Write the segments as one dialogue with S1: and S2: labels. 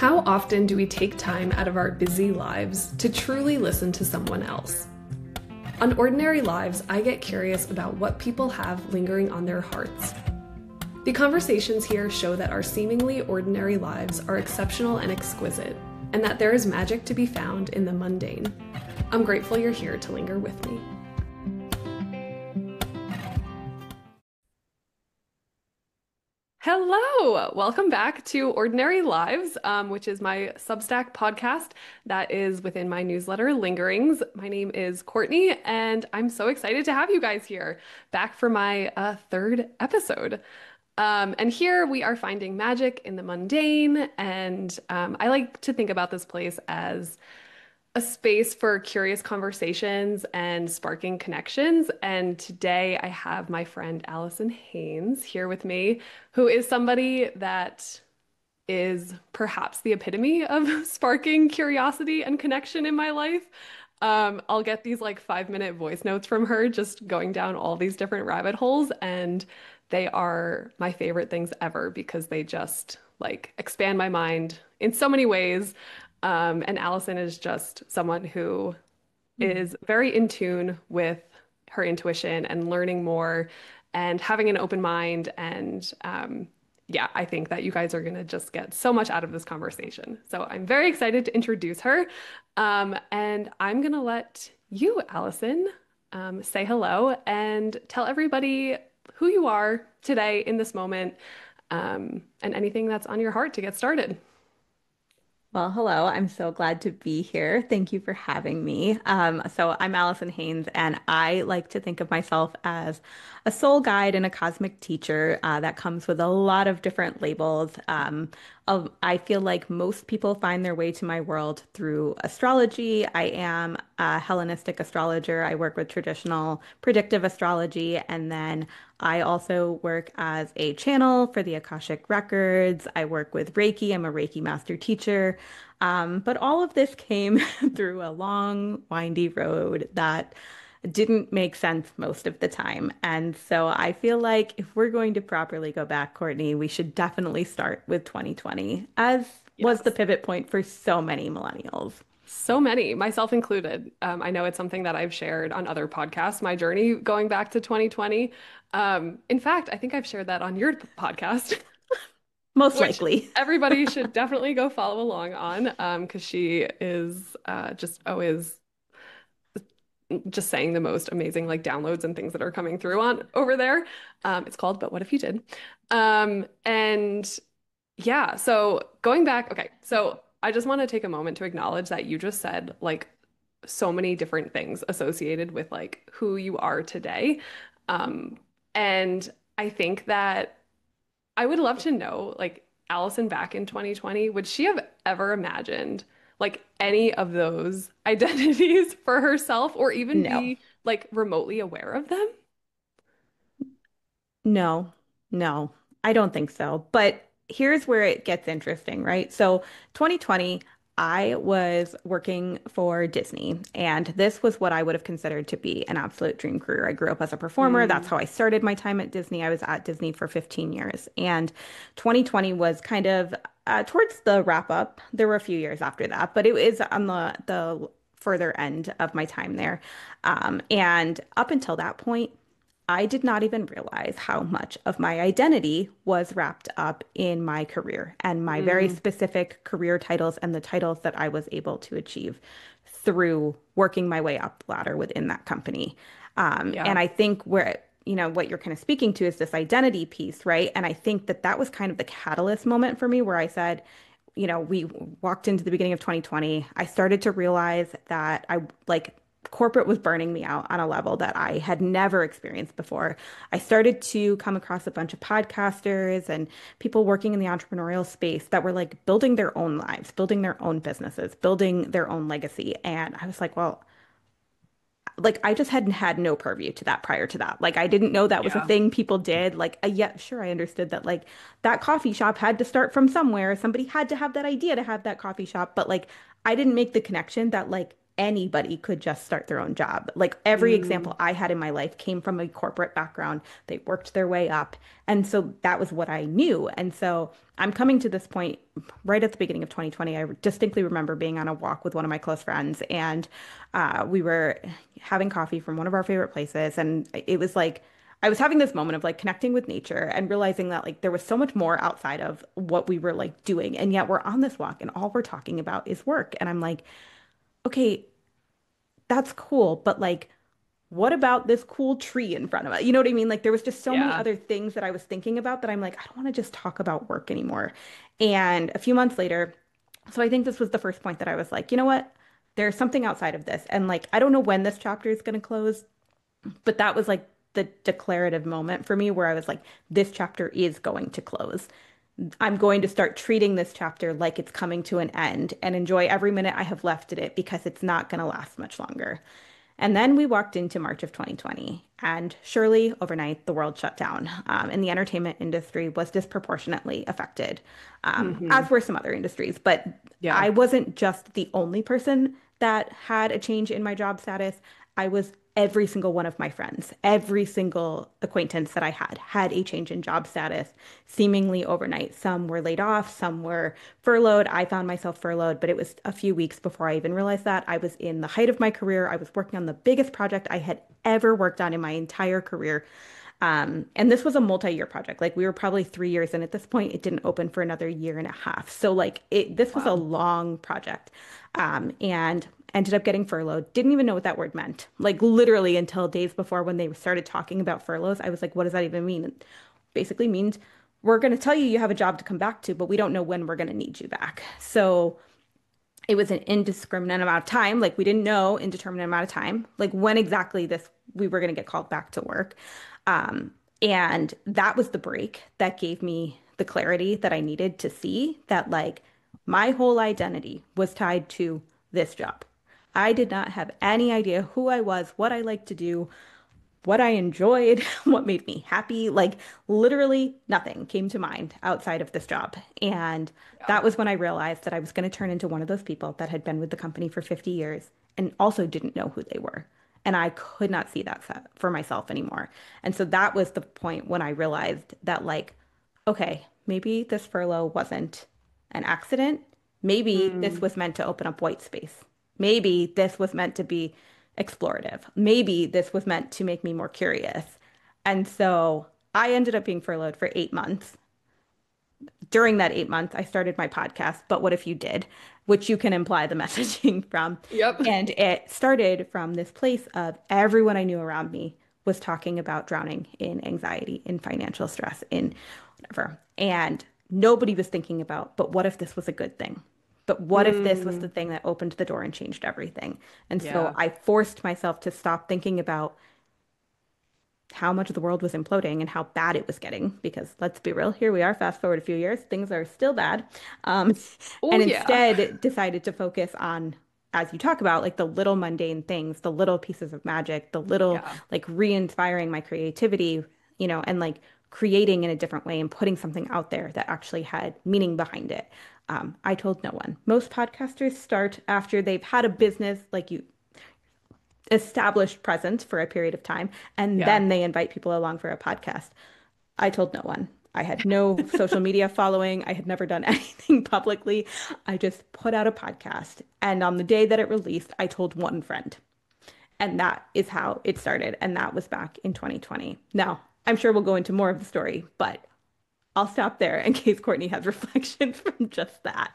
S1: How often do we take time out of our busy lives to truly listen to someone else? On Ordinary Lives, I get curious about what people have lingering on their hearts. The conversations here show that our seemingly ordinary lives are exceptional and exquisite, and that there is magic to be found in the mundane. I'm grateful you're here to linger with me. Hello! Welcome back to Ordinary Lives, which is my Substack podcast that is within my newsletter, Lingerings. My name is Courtney, and I'm so excited to have you guys here, back for my third episode. And here we are finding magic in the mundane, and I like to think about this place as a space for curious conversations and sparking connections. And today I have my friend Alyson Haines here with me, who is somebody that is perhaps the epitome of sparking curiosity and connection in my life. I'll get these like 5-minute voice notes from her, just going down all these different rabbit holes, and they are my favorite things ever because they just like expand my mind in so many ways. And Alyson is just someone who is very in tune with her intuition and learning more and having an open mind. And yeah, I think that you guys are going to just get so much out of this conversation. So I'm very excited to introduce her. And I'm going to let you, Alyson, say hello and tell everybody who you are today in this moment, and anything that's on your heart to get started.
S2: Well, hello. I'm so glad to be here. Thank you for having me. So I'm Alyson Haines, and I like to think of myself as a soul guide and a cosmic teacher that comes with a lot of different labels. I feel like most people find their way to my world through astrology. I am a Hellenistic astrologer. I work with traditional predictive astrology, and then I also work as a channel for the Akashic Records. I work with Reiki. I'm a Reiki master teacher. But all of this came through a long, windy road that didn't make sense most of the time. And so I feel like if we're going to properly go back, Courtney, we should definitely start with 2020, as was the
S1: Yes.
S2: pivot point for so many millennials.
S1: So many, myself included. I know it's something that I've shared on other podcasts, my journey going back to 2020. In fact, I think I've shared that on your podcast,
S2: Most
S1: which
S2: likely.
S1: everybody should definitely go follow along on, because she is just always just saying the most amazing like downloads and things that are coming through on over there. It's called But What If You Did? And yeah, so going back, okay, so I just want to take a moment to acknowledge that you just said like so many different things associated with like who you are today. Um, and I think that I would love to know, like, Alyson back in 2020, would she have ever imagined like any of those identities for herself or even
S2: No.
S1: be like remotely aware of them?
S2: No, no, I don't think so. But here's where it gets interesting, right? So 2020, I was working for Disney, and this was what I would have considered to be an absolute dream career. I grew up as a performer. That's
S1: Mm,
S2: how I started my time at Disney. I was at Disney for 15 years, and 2020 was kind of towards the wrap up. There were a few years after that, but it was on the further end of my time there. And up until that point, I did not even realize how much of my identity was wrapped up in my career and my very
S1: mm,
S2: specific career titles and the titles that I was able to achieve through working my way up the ladder within that company.
S1: yeah.
S2: And I think what you're kind of speaking to is this identity piece, right? And I think that that was kind of the catalyst moment for me where I said, we walked into the beginning of 2020. I started to realize that corporate was burning me out on a level that I had never experienced before. I started to come across a bunch of podcasters and people working in the entrepreneurial space that were like building their own lives, building their own businesses, building their own legacy. And I was like, well, like I just hadn't had no purview to that prior to that. Like I didn't know that was a
S1: Yeah.
S2: thing people did. Like yeah, sure, I understood that like that coffee shop had to start from somewhere. Somebody had to have that idea to have that coffee shop, but like I didn't make the connection that like anybody could just start their own job. Like every
S1: Mm,
S2: example I had in my life came from a corporate background. They worked their way up. And so that was what I knew. And so I'm coming to this point right at the beginning of 2020. I distinctly remember being on a walk with one of my close friends, and we were having coffee from one of our favorite places. And it was like, I was having this moment of like connecting with nature and realizing that like there was so much more outside of what we were like doing. And yet we're on this walk and all we're talking about is work. And I'm like, okay, that's cool, but like, what about this cool tree in front of it? You know what I mean? Like, there was just so many
S1: yeah.
S2: other things that I was thinking about that I'm like, I don't want to just talk about work anymore. And a few months later, so I think this was the first point that I was like, you know what? There's something outside of this. And like, I don't know when this chapter is going to close, but that was like the declarative moment for me where I was like, this chapter is going to close. I'm going to start treating this chapter like it's coming to an end and enjoy every minute I have left in it because it's not going to last much longer. And then we walked into March of 2020, and surely overnight the world shut down, and the entertainment industry was disproportionately affected,
S1: Hmm.
S2: as were some other industries. But
S1: Yeah.
S2: I wasn't just the only person that had a change in my job status. I was every single one of my friends, every single acquaintance that I had a change in job status seemingly overnight. Some were laid off, some were furloughed. I found myself furloughed, but it was a few weeks before I even realized that. I was in the height of my career. I was working on the biggest project I had ever worked on in my entire career. And this was a multi-year project. Like we were probably 3 years in at this point. It didn't open for another year and a half. So like this was a
S1: Wow.
S2: long project. And ended up getting furloughed. Didn't even know what that word meant. Like literally until days before when they started talking about furloughs, I was like, what does that even mean? It basically means we're going to tell you you have a job to come back to, but we don't know when we're going to need you back. So it was an indiscriminate amount of time. Like we didn't know indeterminate amount of time, like when exactly this we were going to get called back to work. Um, and that was the break that gave me the clarity that I needed to see that like my whole identity was tied to this job. I did not have any idea who I was, what I liked to do, what I enjoyed, what made me happy. Like literally nothing came to mind outside of this job. And
S1: Yeah.
S2: that was when I realized that I was going to turn into one of those people that had been with the company for 50 years and also didn't know who they were. And I could not see that for myself anymore. And so that was the point when I realized that, like, okay, maybe this furlough wasn't an accident. Maybe this
S1: Mm,
S2: was meant to open up white space. Maybe this was meant to be explorative. Maybe this was meant to make me more curious. And so I ended up being furloughed for 8 months. During that 8 months, I started my podcast, But What If You Did, which you can imply the messaging from.
S1: yep.
S2: And it started from this place of everyone I knew around me was talking about drowning in anxiety, in financial stress, in whatever. And nobody was thinking about, but what if this was a good thing? But what if this was the
S1: Mm,
S2: thing that opened the door and changed everything? And so
S1: yeah.
S2: I forced myself to stop thinking about how much the world was imploding and how bad it was getting. Because let's be real, here we are, fast forward a few years, things are still bad. Um,
S1: Oh,
S2: and
S1: yeah.
S2: instead decided to focus on, as you talk about, like the little mundane things, the little pieces of magic, the little
S1: Yeah.
S2: like re-inspiring my creativity, and like creating in a different way and putting something out there that actually had meaning behind it. I told no one. Most podcasters start after they've had a business, like you established presence for a period of time, and
S1: Yeah.
S2: then they invite people along for a podcast. I told no one. I had no social media following. I had never done anything publicly. I just put out a podcast. And on the day that it released, I told one friend. And that is how it started. And that was back in 2020. Now, I'm sure we'll go into more of the story, but I'll stop there in case Courtney has reflections from just that.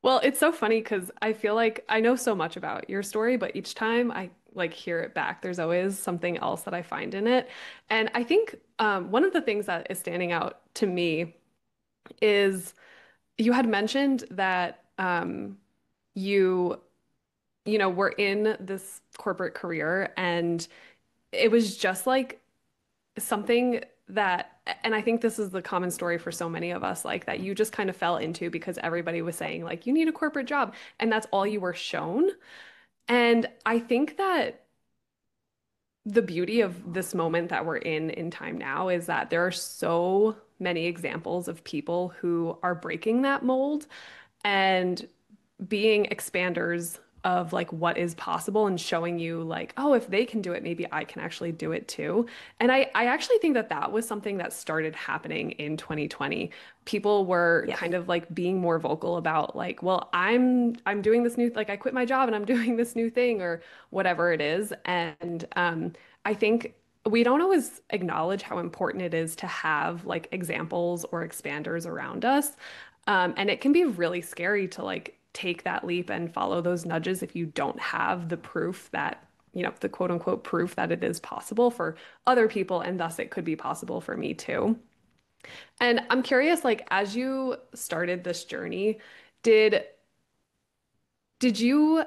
S1: Well, it's so funny because I feel like I know so much about your story, but each time I like hear it back, there's always something else that I find in it. And I think one of the things that is standing out to me is you had mentioned that you, were in this corporate career and it was just like something that, and I think this is the common story for so many of us, like that you just kind of fell into because everybody was saying, like, you need a corporate job, and that's all you were shown. And I think that the beauty of this moment that we're in time now is that there are so many examples of people who are breaking that mold and being expanders of like what is possible and showing you like, oh, if they can do it, maybe I can actually do it too. And I actually think that that was something that started happening in 2020. People were
S2: Yes.
S1: kind of like being more vocal about like, well, I'm doing this new like I quit my job and I'm doing this new thing or whatever it is. And I think we don't always acknowledge how important it is to have like examples or expanders around us. And it can be really scary to like take that leap and follow those nudges if you don't have the proof that, the quote unquote proof that it is possible for other people and thus it could be possible for me too. And I'm curious, like, as you started this journey, did did you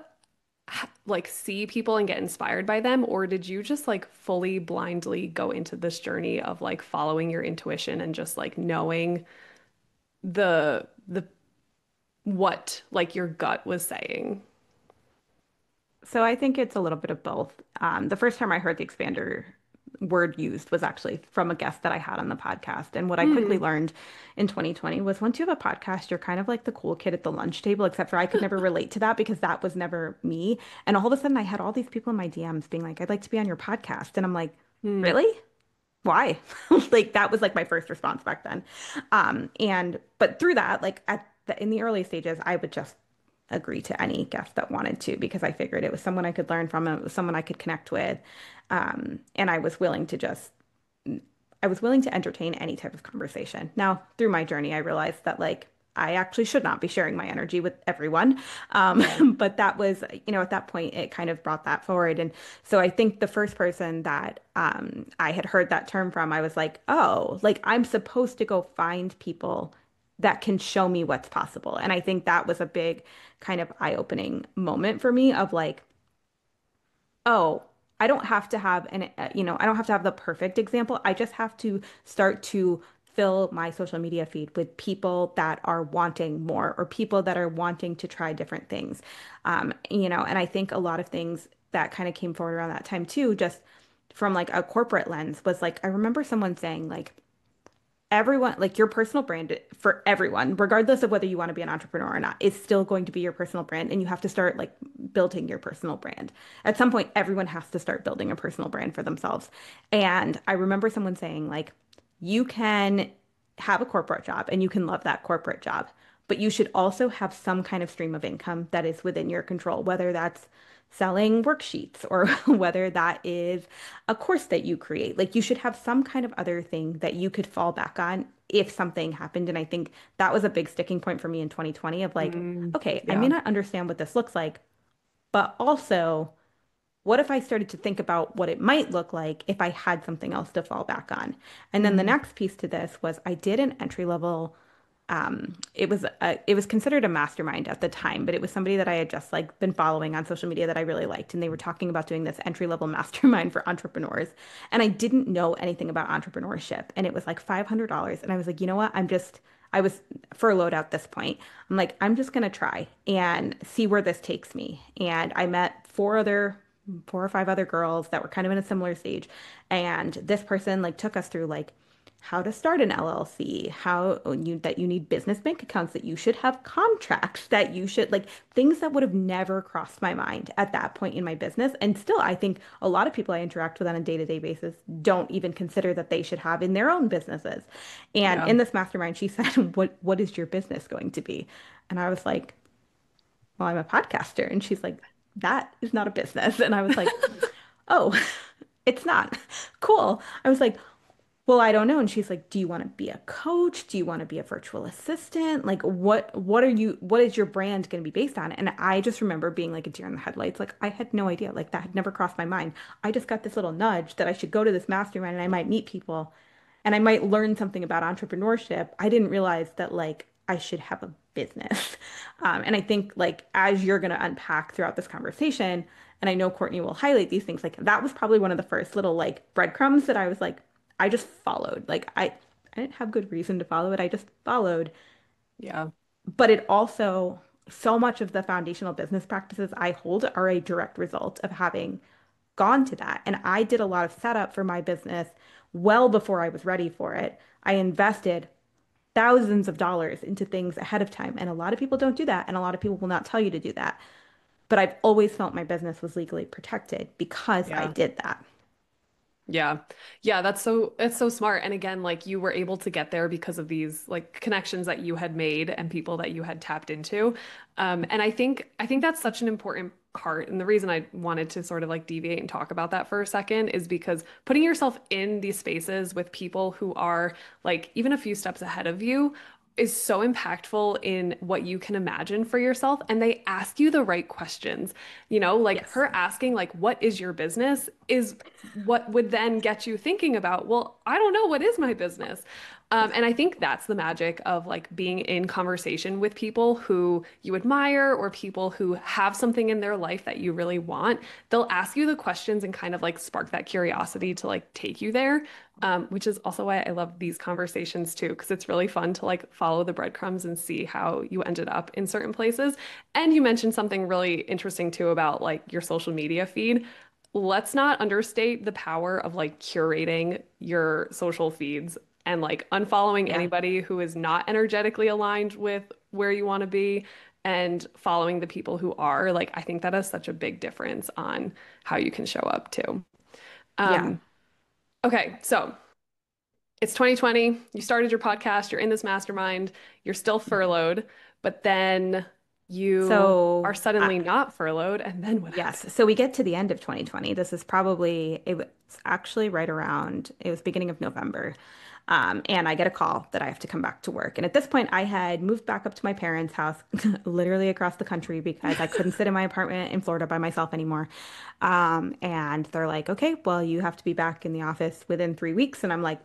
S1: like see people and get inspired by them, or did you just like fully blindly go into this journey of like following your intuition and just like knowing the what like your gut was saying?
S2: So I think it's a little bit of both. The first time I heard the expander word used was actually from a guest that I had on the podcast. And what I quickly
S1: Hmm.
S2: learned in 2020 was once you have a podcast, you're kind of like the cool kid at the lunch table, except for I could never relate to that because that was never me. And all of a sudden I had all these people in my DMs being like, I'd like to be on your podcast. And I'm like,
S1: Hmm.
S2: really? Why? Like that was like my first response back then. And but through that, like in the early stages, I would just agree to any guest that wanted to because I figured it was someone I could learn from, it was someone I could connect with, and I was willing to entertain any type of conversation. Now, through my journey, I realized that like I actually should not be sharing my energy with everyone.
S1: Yeah.
S2: But that was, at that point, it kind of brought that forward. And so I think the first person that I had heard that term from, I was like, oh, like I'm supposed to go find people that can show me what's possible. And I think that was a big kind of eye-opening moment for me of like, oh, I don't have to have I don't have to have the perfect example. I just have to start to fill my social media feed with people that are wanting more or people that are wanting to try different things. And I think a lot of things that kind of came forward around that time too, just from like a corporate lens was like, I remember someone saying like, everyone, like your personal brand for everyone, regardless of whether you want to be an entrepreneur or not, is still going to be your personal brand. And you have to start like building your personal brand. At some point, everyone has to start building a personal brand for themselves. And I remember someone saying, like, you can have a corporate job and you can love that corporate job, but you should also have some kind of stream of income that is within your control, whether that's selling worksheets or whether that is a course that you create. Like you should have some kind of other thing that you could fall back on if something happened. And I think that was a big sticking point for me in 2020 of like,
S1: Mm,
S2: okay, I may
S1: yeah.
S2: not understand what this looks like, but also what if I started to think about what it might look like if I had something else to fall back on? And then the
S1: Mm,
S2: next piece to this was I did an entry level it was considered a mastermind at the time, but it was somebody that I had just like been following on social media that I really liked, and they were talking about doing this entry level mastermind for entrepreneurs, and I didn't know anything about entrepreneurship, and it was like $500, and I was like, you know what, I was furloughed at this point. I'm like, I'm just gonna try and see where this takes me, and I met four or five other girls that were kind of in a similar stage, and this person like took us through like how to start an LLC, that you need business bank accounts, that you should have contracts, that you should like things that would have never crossed my mind at that point in my business. And still, I think a lot of people I interact with on a day-to-day basis don't even consider that they should have in their own businesses. And
S1: yeah.
S2: in this mastermind, she said, what is your business going to be? And I was like, well, I'm a podcaster. And she's like, that is not a business. And I was like, oh, it's not. Cool. I was like, well, I don't know. And she's like, do you want to be a coach? Do you want to be a virtual assistant? Like what is your brand going to be based on? And I just remember being like a deer in the headlights. Like I had no idea. Like that had never crossed my mind. I just got this little nudge that I should go to this mastermind and I might meet people and I might learn something about entrepreneurship. I didn't realize that like I should have a business. And I think like as you're going to unpack throughout this conversation, and I know Courtney will highlight these things, like that was probably one of the first little like breadcrumbs that I was like, I just followed. I didn't have good reason to follow it. I just followed.
S1: Yeah.
S2: But it also, so much of the foundational business practices I hold are a direct result of having gone to that. And I did a lot of setup for my business well before I was ready for it. I invested thousands of dollars into things ahead of time. And a lot of people don't do that. And a lot of people will not tell you to do that. but I've always felt my business was legally protected because I
S1: Yeah.
S2: did that.
S1: Yeah. Yeah, it's so smart. And again, like you were able to get there because of these like connections that you had made and people that you had tapped into. And I think that's such an important part. And the reason I wanted to sort of like deviate and talk about that for a second is because putting yourself in these spaces with people who are like even a few steps ahead of you is so impactful in what you can imagine for yourself. And they ask you the right questions. Like
S2: Yes.
S1: her asking, like, what is your business is what would then get you thinking about, well, I don't know, what is my business? And I think that's the magic of like being in conversation with people who you admire or people who have something in their life that you really want. They'll ask you the questions and kind of like spark that curiosity to like take you there. Which is also why I love these conversations too, because it's really fun to like follow the breadcrumbs and see how you ended up in certain places. And you mentioned something really interesting too about like your social media feed. Let's not understate the power of like curating your social feeds and like unfollowing
S2: Yeah.
S1: anybody who is not energetically aligned with where you want to be and following the people who are. Like, I think that has such a big difference on how you can show up too.
S2: Yeah.
S1: Um, okay, so it's 2020. You started your podcast, you're in this mastermind, you're still furloughed, but then you are
S2: So,
S1: suddenly not furloughed. And then what happened?
S2: yes. So we get to the end of 2020. This is probably, it was actually right around, it was beginning of November. And I get a call that I have to come back to work. And at this point, I had moved back up to my parents' house, literally across the country, because I couldn't sit in my apartment in Florida by myself anymore. And they're like, okay, well, you have to be back in the office within 3 weeks. And I'm like,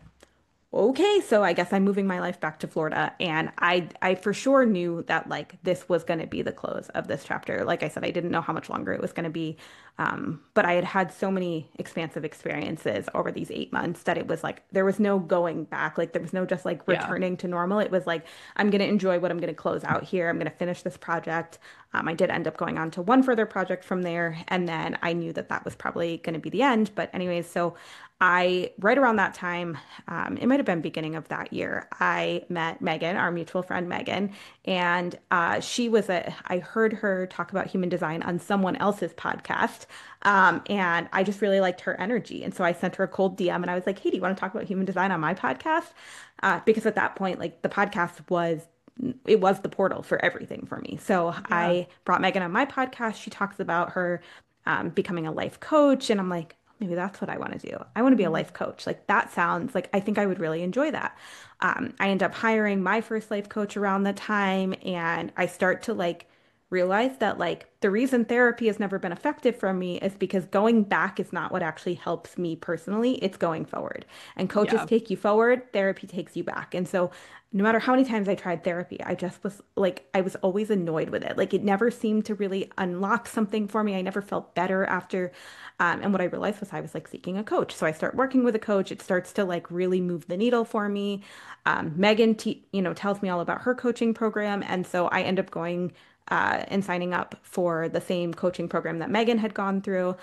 S2: okay, so I guess I'm moving my life back to Florida. And I for sure knew that like this was going to be the close of this chapter. Like I said, I didn't know how much longer it was going to be. But I had had so many expansive experiences over these 8 months that it was like there was no going back. Like there was no just like
S1: Yeah.
S2: returning to normal. It was like I'm going to enjoy what I'm going to close out here. I'm going to finish this project. I did end up going on to one further project from there, and then I knew that that was probably going to be the end. But anyways, so right around that time, it might have been beginning of that year, I met Megan, our mutual friend Megan, and I heard her talk about human design on someone else's podcast. And I just really liked her energy. And so I sent her a cold DM and I was like, hey, do you want to talk about human design on my podcast? Because at that point, like the podcast it was the portal for everything for me. So
S1: Yeah.
S2: I brought Megan on my podcast. She talks about her becoming a life coach. And I'm like, maybe that's what I want to do. I want to be a
S1: Mhm.
S2: life coach. Like that sounds like I think I would really enjoy that. I end up hiring my first life coach around the time, and I start to like realize that like the reason therapy has never been effective for me is because going back is not what actually helps me personally. It's going forward. And coaches
S1: Yeah.
S2: take you forward, therapy takes you back. And so no matter how many times I tried therapy, I just was like, I was always annoyed with it. Like it never seemed to really unlock something for me. I never felt better after. And what I realized was I was like seeking a coach. So I start working with a coach. It starts to like really move the needle for me. Megan, tells me all about her coaching program. And so I end up going and signing up for the same coaching program that Megan had gone through.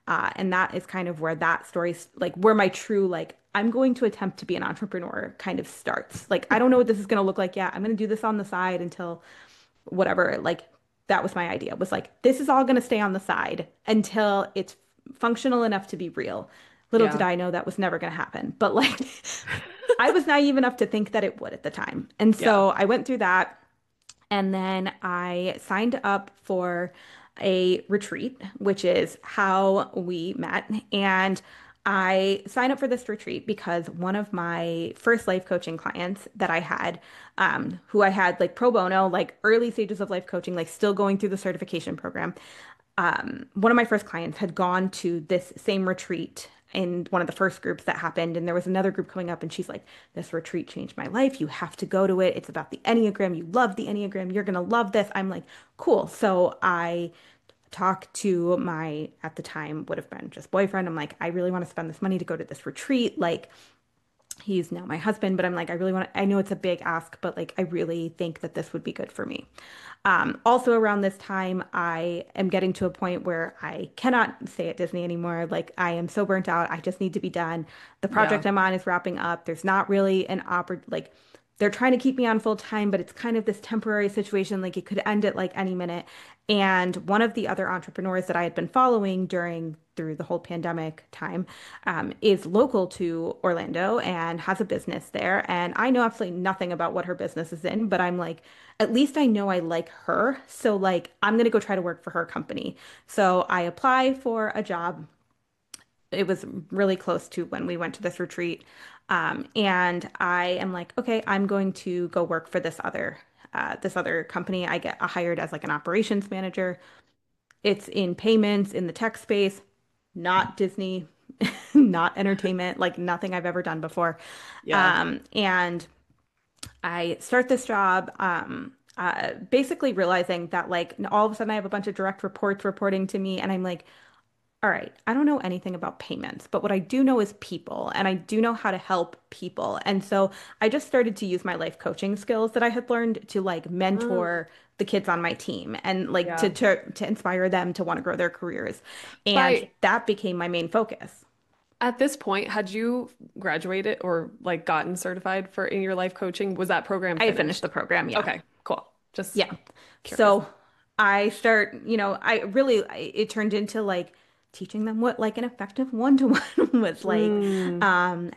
S2: And that is kind of where that story, like where my true, like, I'm going to attempt to be an entrepreneur kind of starts. Like, I don't know what this is going to look like yet. I'm going to do this on the side until whatever. Like, that was my idea, was like, this is all going to stay on the side until it's functional enough to be real. Little did
S1: Yeah.
S2: I know that was never going to happen. But like, I was naive enough to think that it would at the time. And
S1: Yeah.
S2: so I went through that. And then I signed up for a retreat, which is how we met. And I signed up for this retreat because one of my first life coaching clients that I had, who I had like pro bono, like early stages of life coaching, like still going through the certification program, one of my first clients had gone to this same retreat in one of the first groups that happened. And there was another group coming up, and she's like, this retreat changed my life. You have to go to it. It's about the Enneagram. You love the Enneagram. You're going to love this. I'm like, cool. So I talked to my, at the time, would have been just boyfriend. I'm like, I really want to spend this money to go to this retreat. Like, he's now my husband, but I'm like, I really want to, I know it's a big ask, but like, I really think that this would be good for me. Also around this time, I am getting to a point where I cannot stay at Disney anymore. Like I am so burnt out. I just need to be done. The
S1: Yeah.
S2: project I'm on is wrapping up. There's not really like they're trying to keep me on full time, but it's kind of this temporary situation. Like it could end at like any minute. And one of the other entrepreneurs that I had been following through the whole pandemic time is local to Orlando and has a business there. And I know absolutely nothing about what her business is in, but I'm like, at least I know I like her. So like, I'm gonna go try to work for her company. So I apply for a job. It was really close to when we went to this retreat. And I am like, okay, I'm going to go work for this other company. I get hired as like an operations manager. It's in payments in the tech space, not Disney, not entertainment, like nothing I've ever done before.
S1: Yeah.
S2: And I start this job, basically realizing that like all of a sudden I have a bunch of direct reports reporting to me, and I'm like, all right, I don't know anything about payments, but what I do know is people, and I do know how to help people. And so I just started to use my life coaching skills that I had learned to like
S1: Oh,
S2: mentor the kids on my team and like
S1: yeah.
S2: to inspire them to want to grow their careers. And
S1: By
S2: that became my main focus.
S1: At this point, had you graduated or like gotten certified for in your life coaching? Was that program
S2: I finished the
S1: finished?
S2: program, yeah.
S1: Okay, cool. Just
S2: Yeah.
S1: curious.
S2: So I start, it turned into like teaching them what like an effective one-to-one was like.
S1: Mm,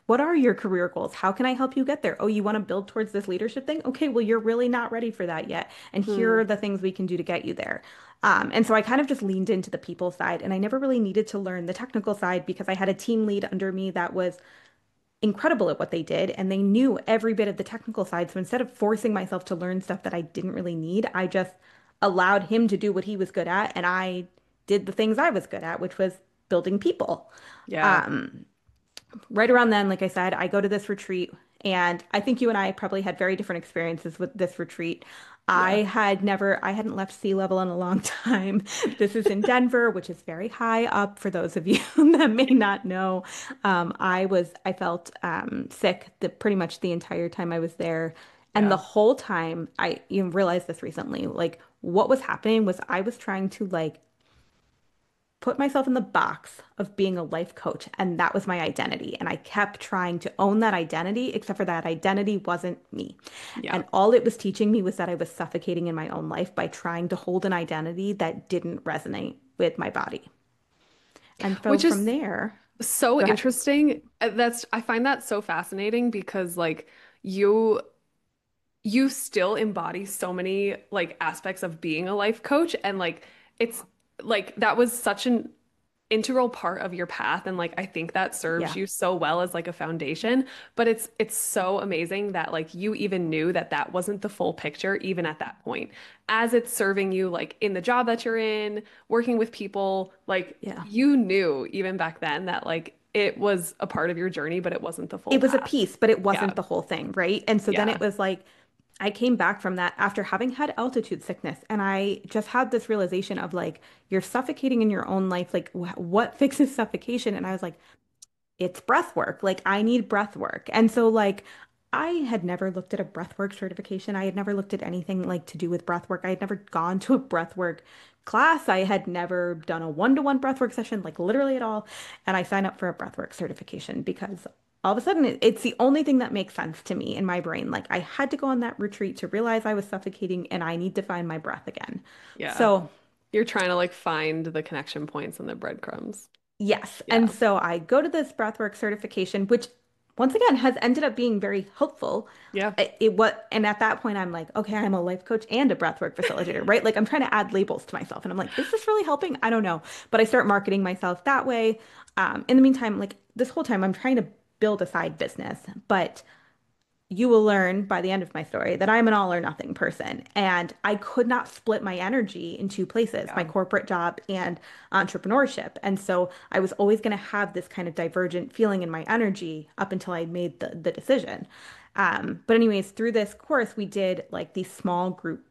S2: What are your career goals? How can I help you get there? Oh, you want to build towards this leadership thing? Okay, well, you're really not ready for that yet. And here
S1: mm,
S2: are the things we can do to get you there. And so I kind of just leaned into the people side, and I never really needed to learn the technical side because I had a team lead under me that was incredible at what they did and they knew every bit of the technical side. So instead of forcing myself to learn stuff that I didn't really need, I just allowed him to do what he was good at and I did the things I was good at, which was building people.
S1: yeah,
S2: Right around then, like I said, I go to this retreat, and I think you and I probably had very different experiences with this retreat.
S1: yeah,
S2: I hadn't left sea level in a long time. This is in Denver, which is very high up for those of you that may not know. I felt sick pretty much the entire time I was there. And the
S1: yeah.
S2: whole time, I even realized this recently, like what was happening was I was trying to like put myself in the box of being a life coach, and that was my identity. And I kept trying to own that identity, except for that identity wasn't me.
S1: Yeah.
S2: And all it was teaching me was that I was suffocating in my own life by trying to hold an identity that didn't resonate with my body. And so
S1: Which
S2: from
S1: is
S2: there,
S1: so
S2: go ahead.
S1: interesting. I find that so fascinating because like you you still embody so many like aspects of being a life coach and like it's like that was such an integral part of your path and like I think that serves
S2: Yeah.
S1: you so well as like a foundation, but it's so amazing that like you even knew that that wasn't the full picture even at that point, as it's serving you like in the job that you're in, working with people, like
S2: Yeah.
S1: you knew even back then that like it was a part of your journey but it wasn't the full
S2: It was a
S1: path.
S2: piece, but it
S1: Yeah,
S2: wasn't the whole thing, right? And so then it
S1: yeah,
S2: was like, I came back from that after having had altitude sickness, and I just had this realization of like, you're suffocating in your own life. Like, what fixes suffocation? And I was like, it's breath work. Like I need breath work. And so like I had never looked at a breath work certification. I had never looked at anything like to do with breath work. I had never gone to a breath work class. I had never done a one-to-one breath work session, like literally at all. And I signed up for a breath work certification because all of a sudden it's the only thing that makes sense to me in my brain. Like I had to go on that retreat to realize I was suffocating and I need to find my breath again.
S1: yeah.
S2: So
S1: You're trying to like find the connection points and the breadcrumbs.
S2: yes.
S1: Yeah.
S2: And so I go to this breathwork certification, which once again has ended up being very helpful.
S1: Yeah.
S2: And at that point, I'm like, okay, I'm a life coach and a breathwork facilitator, right? Like I'm trying to add labels to myself. And I'm like, is this really helping? I don't know. But I start marketing myself that way. In the meantime, like this whole time, I'm trying to build a side business, but you will learn by the end of my story that I'm an all or nothing person. And I could not split my energy in two places, my
S1: Yeah.
S2: corporate job and entrepreneurship. And so I was always going to have this kind of divergent feeling in my energy up until I made the decision. But anyways, through this course, we did like these small group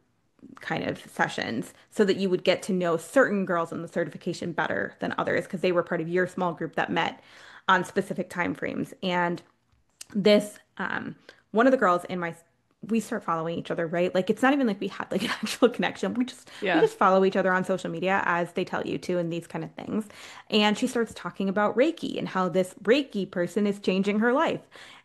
S2: kind of sessions so that you would get to know certain girls in the certification better than others because they were part of your small group that met on specific time frames. And this one of the girls in my we start following each other, right? Like it's not even like we had like an actual connection. We
S1: Yeah.
S2: just follow each other on social media as they tell you to and these kind of things. And she starts talking about Reiki and how this Reiki person is changing her life.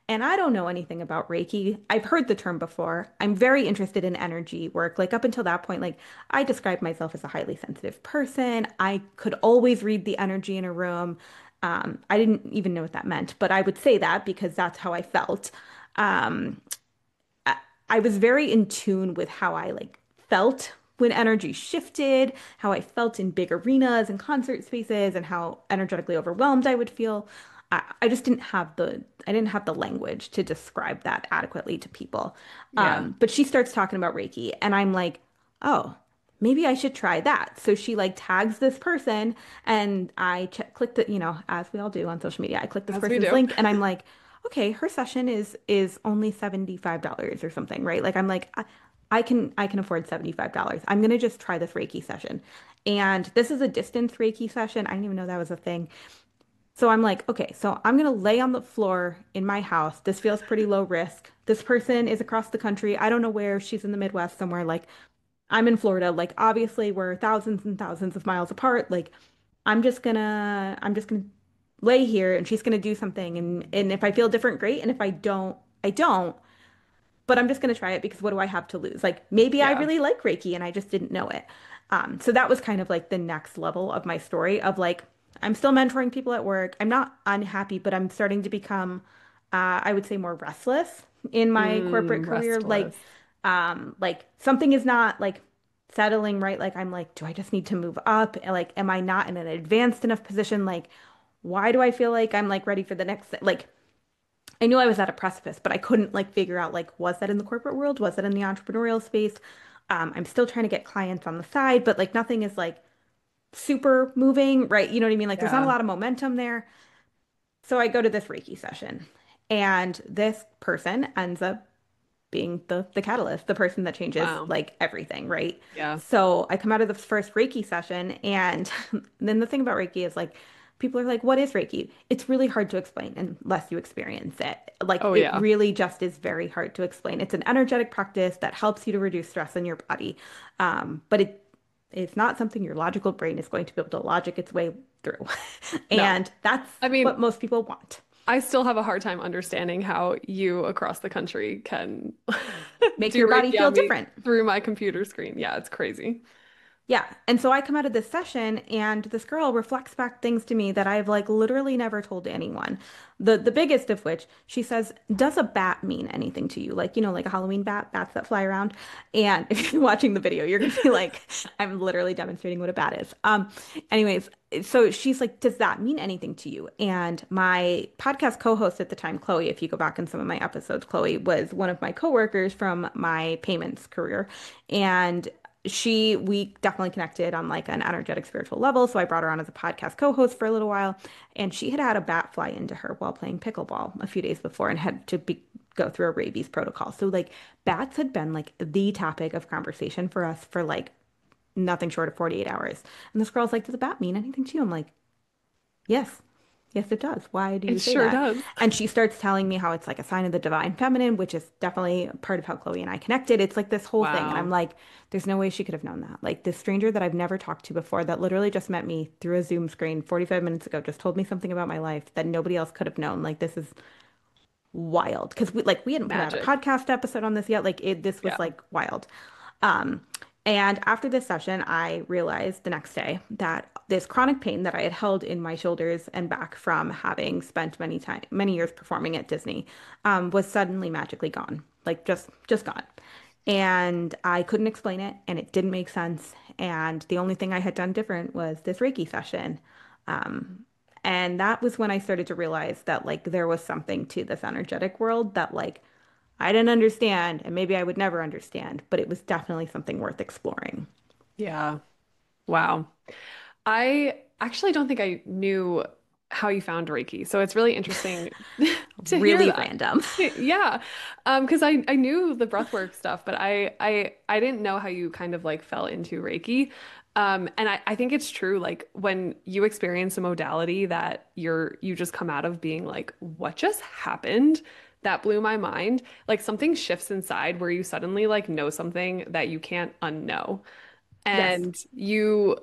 S2: And I don't know anything about Reiki. I've heard the term before. I'm very interested in energy work. Like up until that point, like I described myself as a highly sensitive person. I could always read the energy in a room. I didn't even know what that meant, but I would say that because that's how I felt. Um, I, I was very in tune with how I like felt when energy shifted, how I felt in big arenas and concert spaces, and how energetically overwhelmed I would feel. I just didn't have the language to describe that adequately to people.
S1: Yeah.
S2: But she starts talking about Reiki, and I'm like, oh, maybe I should try that. So she like tags this person, and click the, as we all do on social media, I click this
S1: As we
S2: person's
S1: do.
S2: link, and I'm like, okay, her session is only $75 or something, right? Like I'm like, I can afford $75. I'm gonna just try this Reiki session. And this is a distance Reiki session. I didn't even know that was a thing. So I'm like, okay, so I'm gonna lay on the floor in my house. This feels pretty low risk. This person is across the country. I don't know where. She's in the Midwest somewhere. Like I'm in Florida. Like obviously we're thousands and thousands of miles apart. Like I'm just gonna lay here and she's gonna do something. And if I feel different, great. And if I don't, I don't. But I'm just going to try it because what do I have to lose? Like maybe I
S1: Yeah.
S2: really like Reiki and I just didn't know it. So that was kind of like the next level of my story of like, I'm still mentoring people at work. I'm not unhappy, but I'm starting to become, I would say more restless in my corporate career.
S1: Restless.
S2: Like something is not like settling right. Like I'm like, do I just need to move up? And, like, am I not in an advanced enough position? Like, why do I feel like I'm like ready for the next, like, I knew I was at a precipice, but I couldn't like figure out like was that in the corporate world? Was that in the entrepreneurial space? I'm still trying to get clients on the side, but like nothing is like super moving, right? You know what I mean? Like there's not a
S1: Yeah.
S2: lot of momentum there. So I go to this Reiki session, and this person ends up being the catalyst, the person that changes
S1: Wow.
S2: like everything, right?
S1: Yeah.
S2: So I come out of the first Reiki session, and then the thing about Reiki is like people are like, "What is Reiki?" It's really hard to explain unless you experience it. Like
S1: Oh,
S2: it
S1: yeah.
S2: really just is very hard to explain. It's an energetic practice that helps you to reduce stress in your body, but it's not something your logical brain is going to be able to logic its way through,
S1: No.
S2: and that's
S1: I mean,
S2: what most people want.
S1: I still have a hard time understanding how you across the country can
S2: Make
S1: do
S2: your body
S1: Reiki
S2: feel
S1: on me
S2: different.
S1: through my computer screen. Yeah, it's crazy.
S2: Yeah. And so I come out of this session and this girl reflects back things to me that I've like literally never told anyone. The biggest of which she says, "Does a bat mean anything to you?" Like, like a Halloween bat, bats that fly around. And if you're watching the video, you're gonna be like, I'm literally demonstrating what a bat is. Anyways, so she's like, "Does that mean anything to you?" And my podcast co-host at the time, Chloe, if you go back in some of my episodes, Chloe was one of my coworkers from my payments career. And we definitely connected on like an energetic spiritual level. So I brought her on as a podcast co-host for a little while, and she had had a bat fly into her while playing pickleball a few days before and had to go through a rabies protocol. So like bats had been like the topic of conversation for us for like nothing short of 48 hours. And this girl's like, "Does a bat mean anything to you?" I'm like, "Yes. Yes, it does. Why do
S1: It
S2: you say
S1: sure
S2: that?"
S1: does.
S2: And she starts telling me how it's like a sign of the divine feminine, which is definitely part of how Chloe and I connected. It's like this whole thing. And I'm
S1: Wow.
S2: like, there's no way she could have known that. Like this stranger that I've never talked to before that literally just met me through a Zoom screen 45 minutes ago, just told me something about my life that nobody else could have known. Like this is wild. Because we hadn't put out a
S1: Magic.
S2: podcast episode on this yet. This was
S1: Yeah.
S2: like wild. Um, and after this session, I realized the next day that this chronic pain that I had held in my shoulders and back from having spent many years performing at Disney, was suddenly magically gone, like just gone. And I couldn't explain it, and it didn't make sense. And the only thing I had done different was this Reiki session. Um, and that was when I started to realize that like there was something to this energetic world that like I didn't understand, and maybe I would never understand, but it was definitely something worth exploring.
S1: Yeah. Wow. I actually don't think I knew how you found Reiki. So it's really interesting to hear
S2: Really
S1: that.
S2: random.
S1: Yeah. Because I knew the breathwork stuff, but I didn't know how you kind of like fell into Reiki. And I think it's true, like when you experience a modality that you just come out of being like, what just happened? That blew my mind. Like something shifts inside where you suddenly like know something that you can't unknow.
S2: Yes.
S1: And you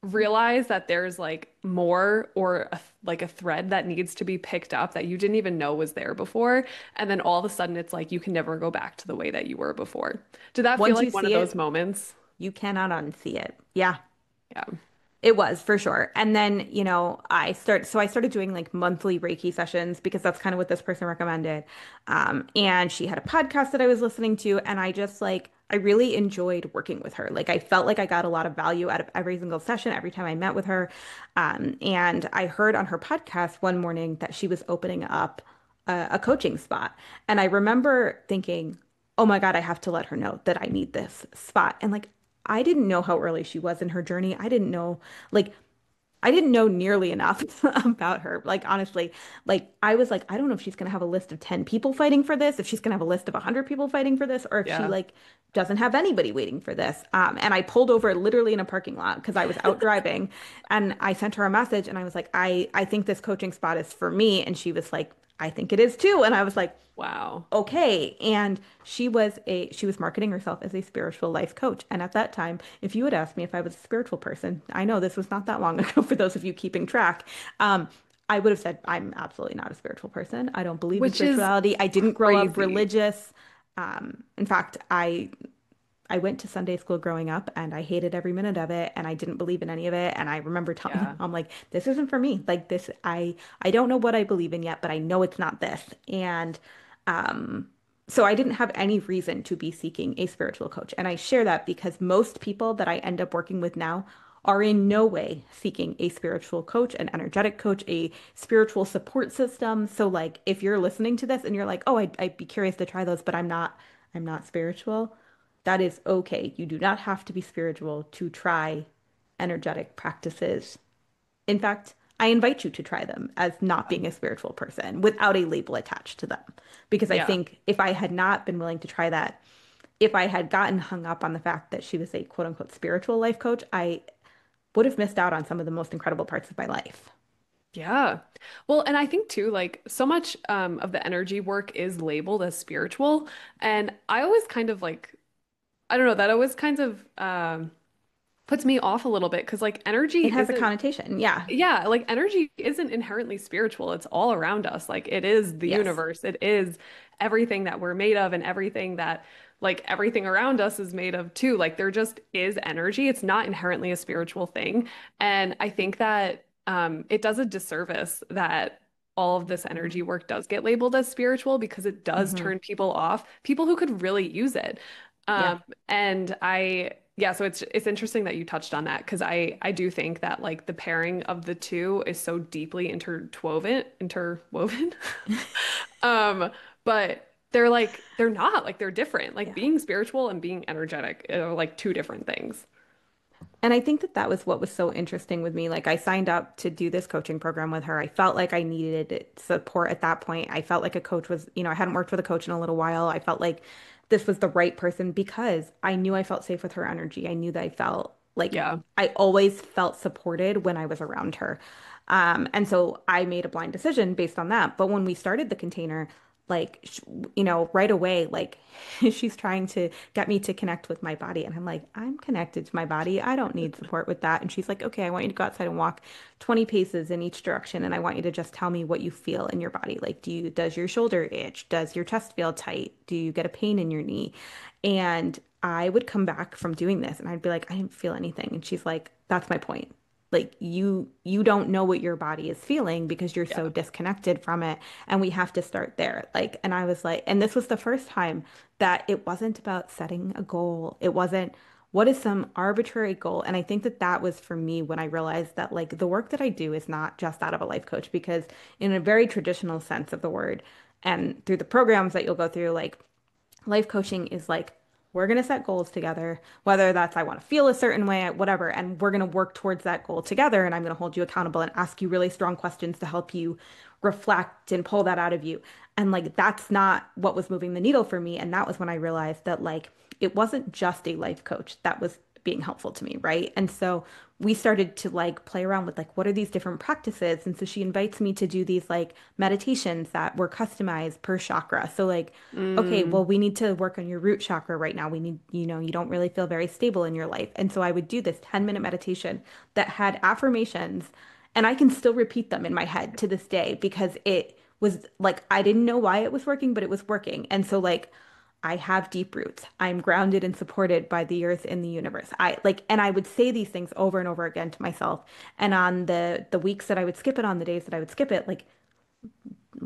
S1: realize that there's like more or like a thread that needs to be picked up that you didn't even know was there before. And then all of a sudden it's like you can never go back to the way that you were before. Did that feel
S2: Once
S1: like
S2: you
S1: one of
S2: see
S1: those
S2: it,
S1: moments?
S2: you cannot unsee it. Yeah.
S1: Yeah.
S2: It was for sure. And then, I started doing like monthly Reiki sessions because that's kind of what this person recommended. And she had a podcast that I was listening to, and I really enjoyed working with her. Like, I felt like I got a lot of value out of every single session, every time I met with her. And I heard on her podcast one morning that she was opening up a coaching spot. And I remember thinking, oh my God, I have to let her know that I need this spot. And like, I didn't know how early she was in her journey. Like, I didn't know nearly enough about her. Like, honestly, like, I was like, I don't know if she's going to have a list of 10 people fighting for this, if she's going to have a list of 100 people fighting for this, or if she
S1: Yeah.
S2: like doesn't have anybody waiting for this. And I pulled over literally in a parking lot because I was out driving, and I sent her a message and I was like, I think this coaching spot is for me. And she was like, I think it is too. And I was like,
S1: Wow.
S2: okay. And she was marketing herself as a spiritual life coach. And at that time, if you had asked me if I was a spiritual person, I know this was not that long ago for those of you keeping track. I would have said I'm absolutely not a spiritual person. I don't believe in
S1: Which is
S2: spirituality. I didn't grow up
S1: crazy.
S2: religious. In fact, I went to Sunday school growing up and I hated every minute of it and I didn't believe in any of it. And I remember telling my
S1: Yeah.
S2: mom, like, this isn't for me. Like this, I don't know what I believe in yet, but I know it's not this. And so I didn't have any reason to be seeking a spiritual coach. And I share that because most people that I end up working with now are in no way seeking a spiritual coach, an energetic coach, a spiritual support system. So like if you're listening to this and you're like, oh, I'd be curious to try those, but I'm not spiritual. That is okay. You do not have to be spiritual to try energetic practices. In fact, I invite you to try them as not
S1: Yeah.
S2: being a spiritual person without a label attached to them. Because I
S1: Yeah.
S2: think if I had not been willing to try that, if I had gotten hung up on the fact that she was a quote unquote spiritual life coach, I would have missed out on some of the most incredible parts of my life.
S1: Yeah. Well, and I think too, like so much of the energy work is labeled as spiritual. And I always kind of like, I don't know, that always kind of puts me off a little bit because like energy
S2: It has a
S1: isn't
S2: connotation. Yeah.
S1: yeah, like energy isn't inherently spiritual. It's all around us. Like it is the
S2: Yes.
S1: universe. It is everything that we're made of and everything that like everything around us is made of too. Like there just is energy. It's not inherently a spiritual thing. And I think that it does a disservice that all of this energy work does get labeled as spiritual because it does
S2: Hmm.
S1: turn people off, people who could really use it.
S2: Yeah.
S1: And yeah, so it's interesting that you touched on that because I do think that like the pairing of the two is so deeply interwoven. Um, but they're not like they're different. Like
S2: Yeah.
S1: being spiritual and being energetic are like two different things.
S2: And I think that that was what was so interesting with me. Like, I signed up to do this coaching program with her. I felt like I needed support at that point. I felt like a coach was, I hadn't worked with a coach in a little while. I felt like this was the right person because I knew I felt safe with her energy. I knew that I felt like
S1: Yeah.
S2: I always felt supported when I was around her. And so I made a blind decision based on that. But when we started the container, like, right away, like she's trying to get me to connect with my body. And I'm like, I'm connected to my body. I don't need support with that. And she's like, okay, I want you to go outside and walk 20 paces in each direction. And I want you to just tell me what you feel in your body. Like, does your shoulder itch? Does your chest feel tight? Do you get a pain in your knee? And I would come back from doing this and I'd be like, I didn't feel anything. And she's like, that's my point. Like you don't know what your body is feeling because you're so
S1: Yeah.
S2: disconnected from it, and we have to start there. Like, and I was like, and this was the first time that it wasn't about setting a goal. It wasn't what is some arbitrary goal. And I think that that was for me when I realized that like the work that I do is not just that of a life coach, because in a very traditional sense of the word and through the programs that you'll go through, like life coaching is like, we're going to set goals together, whether that's I want to feel a certain way, whatever, and we're going to work towards that goal together. And I'm going to hold you accountable and ask you really strong questions to help you reflect and pull that out of you. And like, that's not what was moving the needle for me. And that was when I realized that like, it wasn't just a life coach that was being helpful to me, right? And so we started to like play around with like what are these different practices? And so she invites me to do these like meditations that were customized per chakra. So like, okay,
S1: Mm,
S2: well, we need to work on your root chakra right now. We need, you don't really feel very stable in your life. And so I would do this 10-minute meditation that had affirmations, and I can still repeat them in my head to this day because it was like I didn't know why it was working, but it was working. And so like I have deep roots. I'm grounded and supported by the earth and the universe. I like, and I would say these things over and over again to myself. And on the weeks that I would skip it, on the days that I would skip it, like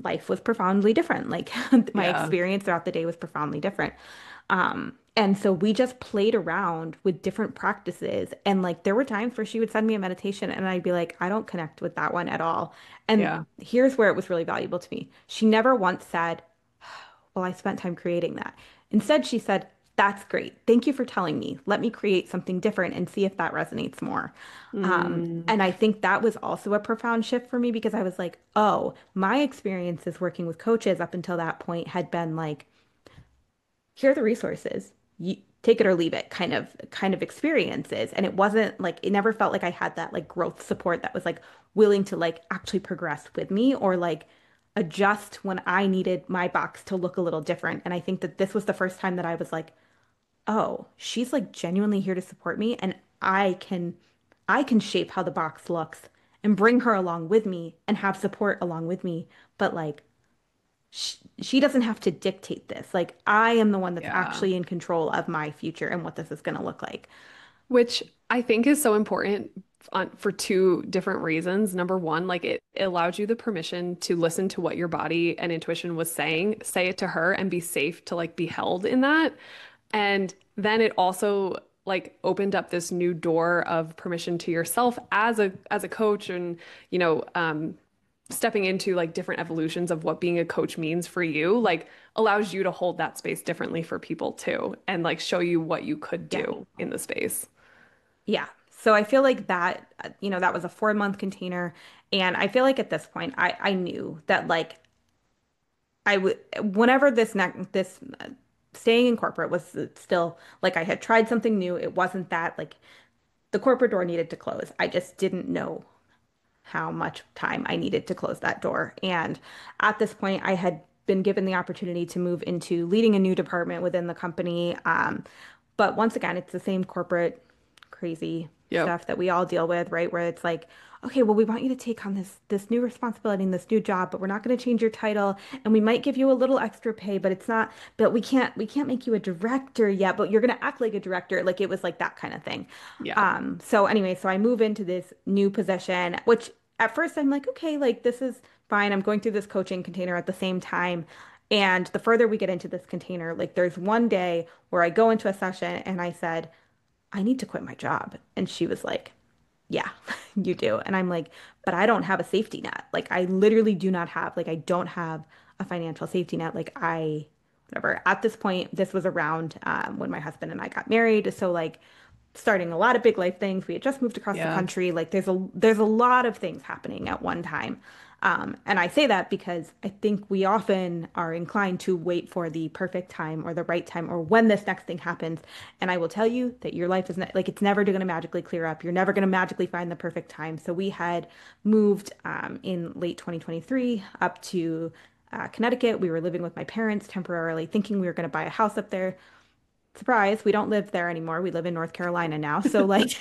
S2: life was profoundly different. Like my
S1: yeah,
S2: experience throughout the day was profoundly different. And so we just played around with different practices. And like there were times where she would send me a meditation and I'd be like, I don't connect with that one at all. And
S1: yeah.
S2: here's where it was really valuable to me. She never once said, well, I spent time creating that. Instead, she said, that's great. Thank you for telling me. Let me create something different and see if that resonates more.
S1: Mm,
S2: And I think that was also a profound shift for me because I was like, oh, my experiences working with coaches up until that point had been like, here are the resources. You take it or leave it kind of experiences. And it wasn't like it never felt like I had that like growth support that was like willing to like actually progress with me or like adjust when I needed my box to look a little different. And I think that this was the first time that I was like, oh, she's like genuinely here to support me and I can shape how the box looks and bring her along with me and have support along with me. But like she doesn't have to dictate this. Like I am the one that's
S1: yeah.
S2: actually in control of my future and what this is going to look like.
S1: Which I think is so important for two different reasons. Number one, like it allowed you the permission to listen to what your body and intuition was saying, say it to her and be safe to like be held in that. And then it also like opened up this new door of permission to yourself as a coach and stepping into like different evolutions of what being a coach means for you, like allows you to hold that space differently for people too and like show you what you could
S2: Yeah.
S1: do in the space.
S2: Yeah. So I feel like that, that was a 4-month container. And I feel like at this point, I knew that like I would, whenever this staying in corporate was still like I had tried something new. It wasn't that like the corporate door needed to close. I just didn't know how much time I needed to close that door. And at this point, I had been given the opportunity to move into leading a new department within the company. But once again, it's the same corporate crazy
S1: Yep.
S2: stuff that we all deal with, right? Where it's like, okay, well, we want you to take on this new responsibility and this new job, but we're not going to change your title, and we might give you a little extra pay, but it's not, but we can't make you a director yet, but you're going to act like a director. Like it was like that kind of thing.
S1: Yeah.
S2: So anyway, so I move into this new position, which at first I'm like, okay, like this is fine. I'm going through this coaching container at the same time. And the further we get into this container, like there's one day where I go into a session and I said, I need to quit my job. And she was like, yeah, you do. And I'm like, but I don't have a safety net. Like I literally do not have, like I don't have a financial safety net. Whatever. At this point, this was around when my husband and I got married. So like starting a lot of big life things. We had just moved across the
S1: Yeah.
S2: country. Like there's a lot of things happening at one time. And I say that because I think we often are inclined to wait for the perfect time or the right time or when this next thing happens. And I will tell you that your life is not, like it's never going to magically clear up. You're never going to magically find the perfect time. So we had moved in late 2023 up to Connecticut. We were living with my parents temporarily, thinking we were going to buy a house up there. Surprise, we don't live there anymore. We live in North Carolina now. So like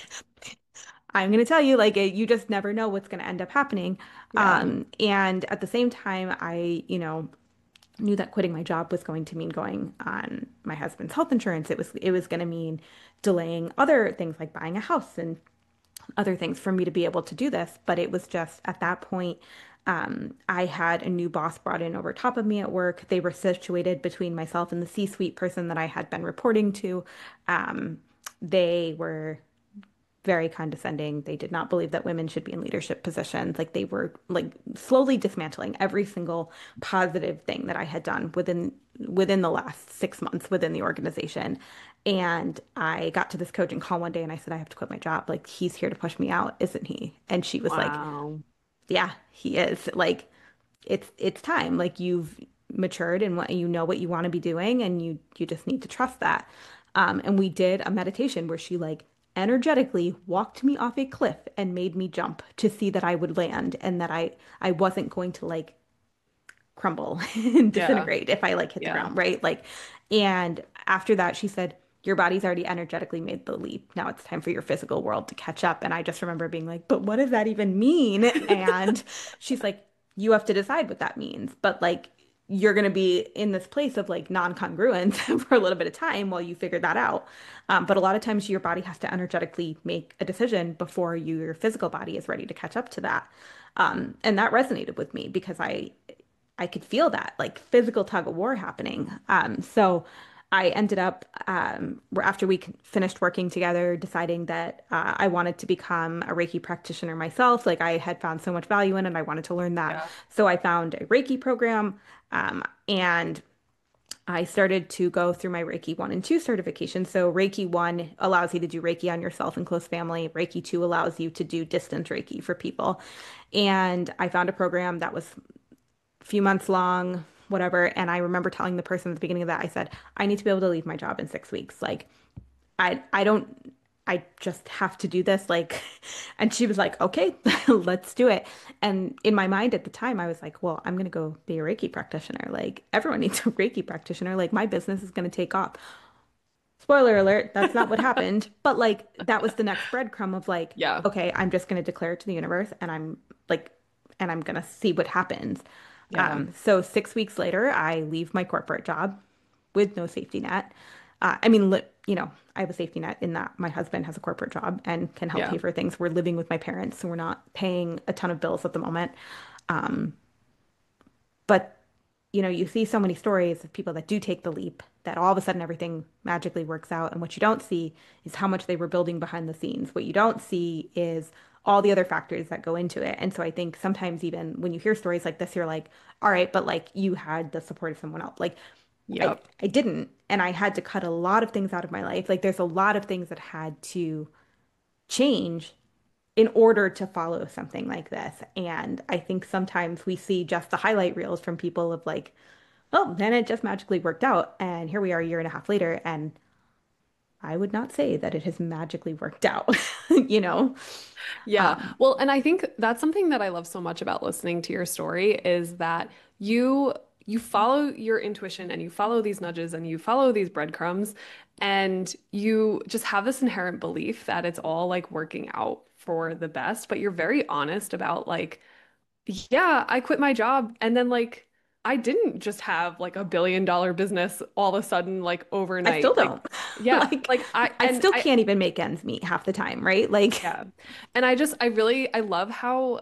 S2: I'm going to tell you like you just never know what's going to end up happening.
S1: Yeah.
S2: And at the same time I knew that quitting my job was going to mean going on my husband's health insurance. It was going to mean delaying other things like buying a house and other things for me to be able to do this. But it was just at that point, I had a new boss brought in over top of me at work. They were situated between myself and the C-suite person that I had been reporting to. They were very condescending. They did not believe that women should be in leadership positions. Like they were like slowly dismantling every single positive thing that I had done within the last 6 months within the organization. And I got to this coaching call one day and I said, I have to quit my job. Like he's here to push me out, isn't he? And she was like,
S1: Wow.
S2: yeah, he is. Like it's time. Like you've matured and what you know what you want to be doing and you just need to trust that. And we did a meditation where she like energetically walked me off a cliff and made me jump to see that I would land and that I wasn't going to like crumble and
S1: Yeah.
S2: disintegrate if I like hit the
S1: Yeah.
S2: ground, right? Like, and after that, she said, your body's already energetically made the leap. Now it's time for your physical world to catch up. And I just remember being like, but what does that even mean? And she's like, you have to decide what that means. But like, you're going to be in this place of like non-congruence for a little bit of time while you figure that out. But a lot of times your body has to energetically make a decision before your physical body is ready to catch up to that. And that resonated with me because I could feel that like physical tug of war happening. So I ended up after we finished working together, deciding that I wanted to become a Reiki practitioner myself. Like I had found so much value in it, I wanted to learn that.
S1: Yeah.
S2: So I found a Reiki program, and I started to go through my Reiki 1 and 2 certifications. So Reiki 1 allows you to do Reiki on yourself and close family. Reiki 2 allows you to do distance Reiki for people. And I found a program that was few months long, whatever. And I remember telling the person at the beginning of that, I said, I need to be able to leave my job in 6 weeks. Like, I don't, I just have to do this. Like, and she was like, okay, let's do it. And in my mind at the time, I was like, well, I'm going to go be a Reiki practitioner. Like, everyone needs a Reiki practitioner. Like, my business is going to take off. Spoiler alert, that's not what happened. But like, that was the next breadcrumb of like,
S1: Yeah.
S2: okay, I'm just going to declare it to the universe and like, I'm going to see what happens.
S1: Yeah.
S2: So 6 weeks later, I leave my corporate job with no safety net. I mean, I have a safety net in that my husband has a corporate job and can help
S1: Yeah.
S2: pay for things. We're living with my parents, so we're not paying a ton of bills at the moment. But you see so many stories of people that do take the leap that all of a sudden everything magically works out. And what you don't see is how much they were building behind the scenes. What you don't see is all the other factors that go into it. And so I think sometimes even when you hear stories like this, you're like, all right, but like you had the support of someone else. Like I,
S1: Yep.
S2: I didn't. And I had to cut a lot of things out of my life. Like there's a lot of things that had to change in order to follow something like this. And I think sometimes we see just the highlight reels from people of like, oh, then it just magically worked out. And here we are a year and a half later. And I would not say that it has magically worked out, you know?
S1: Yeah.
S2: Um,
S1: Well, and I think that's something that I love so much about listening to your story is that you you follow your intuition and you follow these nudges and you follow these breadcrumbs and you just have this inherent belief that it's all like working out for the best, but you're very honest about like yeah, I quit my job and then like I didn't just have like $1 billion business all of a sudden like
S2: I still
S1: overnight. Like
S2: don't.
S1: yeah,
S2: Like,
S1: like I
S2: I
S1: and
S2: still
S1: I
S2: can't even make ends meet half the time, right? Like,
S1: yeah. And I really I love how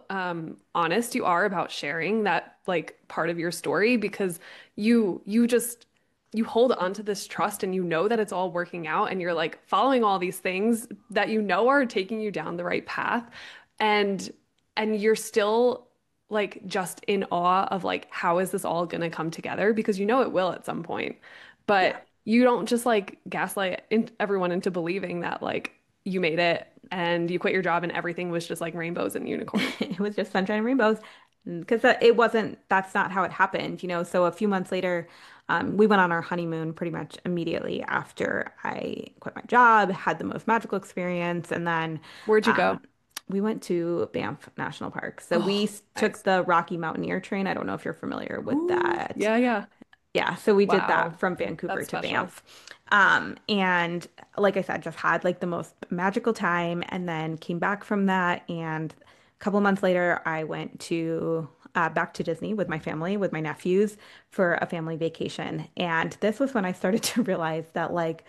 S1: honest you are about sharing that like part of your story because you just you hold on to this trust and you know that it's all working out and you're like following all these things that you know are taking you down the right path and you're still like just in awe of like how is this all going to come together because you know it will at some point.
S2: yeah.
S1: But you don't just like everyone into believing that like you made it and you quit your job and everything was just like rainbows and unicorns.
S2: It was just sunshine and rainbows because it wasn't, that's not how it happened. So a few months later, we went on our honeymoon pretty much immediately after I quit my job, had the most magical experience, and then
S1: Where'd you
S2: um,
S1: go?
S2: we went to Banff National Park. So we
S1: Oh,
S2: took
S1: nice.
S2: the Rocky Mountaineer train. I don't know if you're familiar with
S1: Ooh,
S2: that.
S1: yeah, yeah.
S2: Yeah, so we did that
S1: Wow.
S2: from Vancouver
S1: That's
S2: to
S1: special.
S2: Banff. And like I said, just had like the most magical time and then came back from that. And a couple months later, I went to back to Disney with my family, with my nephews for a family vacation. And this was when I started to realize that like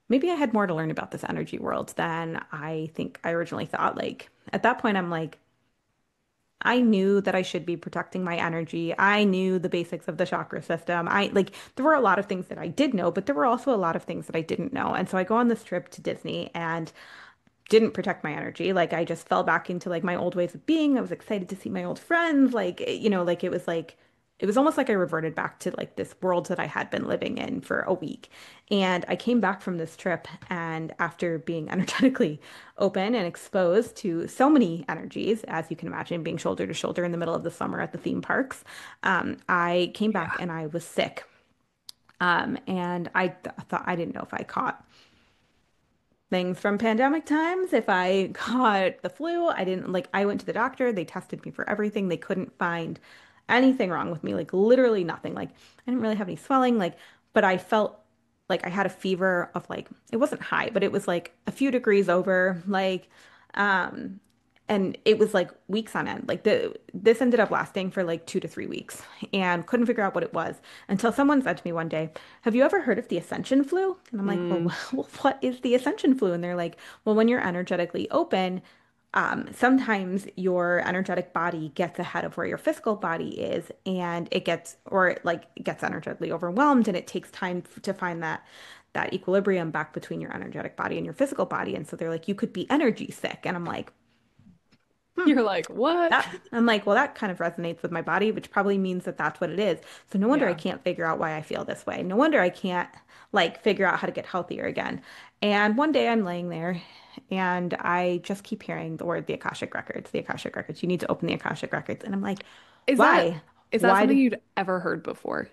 S2: maybe I had more to learn about this energy world than I think I originally thought. Like at that point, I'm like, I knew that I should be protecting my energy. I knew the basics of the chakra system. I like there were a lot of things that I did know, but there were also a lot of things that I didn't know. And so I go on this trip to Disney and didn't protect my energy. Like I just fell back into like my old ways of being. I was excited to see my old friends. Like it was almost like I reverted back to like this world that I had been living in for a week. And I came back from this trip and after being energetically open and exposed to so many energies, as you can imagine, being shoulder to shoulder in the middle of the summer at the theme parks, I came back
S1: Yeah.
S2: and I was sick. And I thought I didn't know if I caught things from pandemic times. If I got the flu, I didn't like, I went to the doctor, they tested me for everything. They couldn't find anything wrong with me, like literally nothing. Like I didn't really have any swelling, like, but I felt like I had a fever of like, it wasn't high, but it was like a few degrees over, like, um, and it was like weeks on end. Like this ended up lasting for like 2 to 3 weeks and couldn't figure out what it was until someone said to me one day, "Have you ever heard of the ascension flu?" And I'm like, "Well,
S1: Mm.
S2: what is the ascension flu?" And they're like, "Well, when you're energetically open, sometimes your energetic body gets ahead of where your physical body is, and it gets, or it, like it gets energetically overwhelmed, and it takes time to find that equilibrium back between your energetic body and your physical body. And so they're like, you could be energy sick." And I'm like, hmm.
S1: You're like, what?
S2: I'm like, well, that kind of resonates with my body, which probably means that that's what it is. So no wonder I
S1: Yeah.
S2: can't figure out why I feel this way. No wonder I can't like figure out how to get healthier again. And one day I'm laying there and I just keep hearing the word the Akashic Records, the Akashic Records. You need to open the Akashic Records. And I'm like,
S1: Is that
S2: why?
S1: is that
S2: Why?
S1: something you'd ever heard before?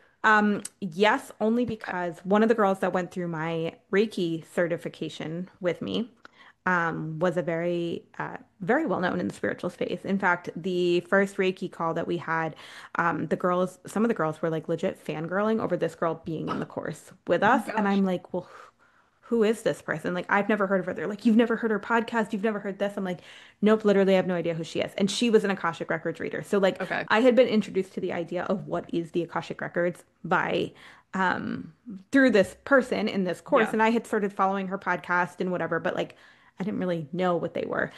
S2: Yes, only
S1: Okay.
S2: because one of the girls that went through my Reiki certification with me was a very well known in the spiritual space. In fact, the first Reiki call that we had, some of the girls were like legit fangirling over this girl being in the course with
S1: Oh my
S2: us. And
S1: gosh.
S2: I'm like, well, who is this person? Like, I've never heard of her. They're like, you've never heard her podcast? You've never heard this? I'm like, nope, literally, I have no idea who she is. And she was an Akashic Records reader. So, like,
S1: Okay.
S2: I had been introduced to the idea of what is the Akashic Records by um, through this person in this course.
S1: Yeah.
S2: And I had started following her podcast and whatever, but like, I didn't really know what they were.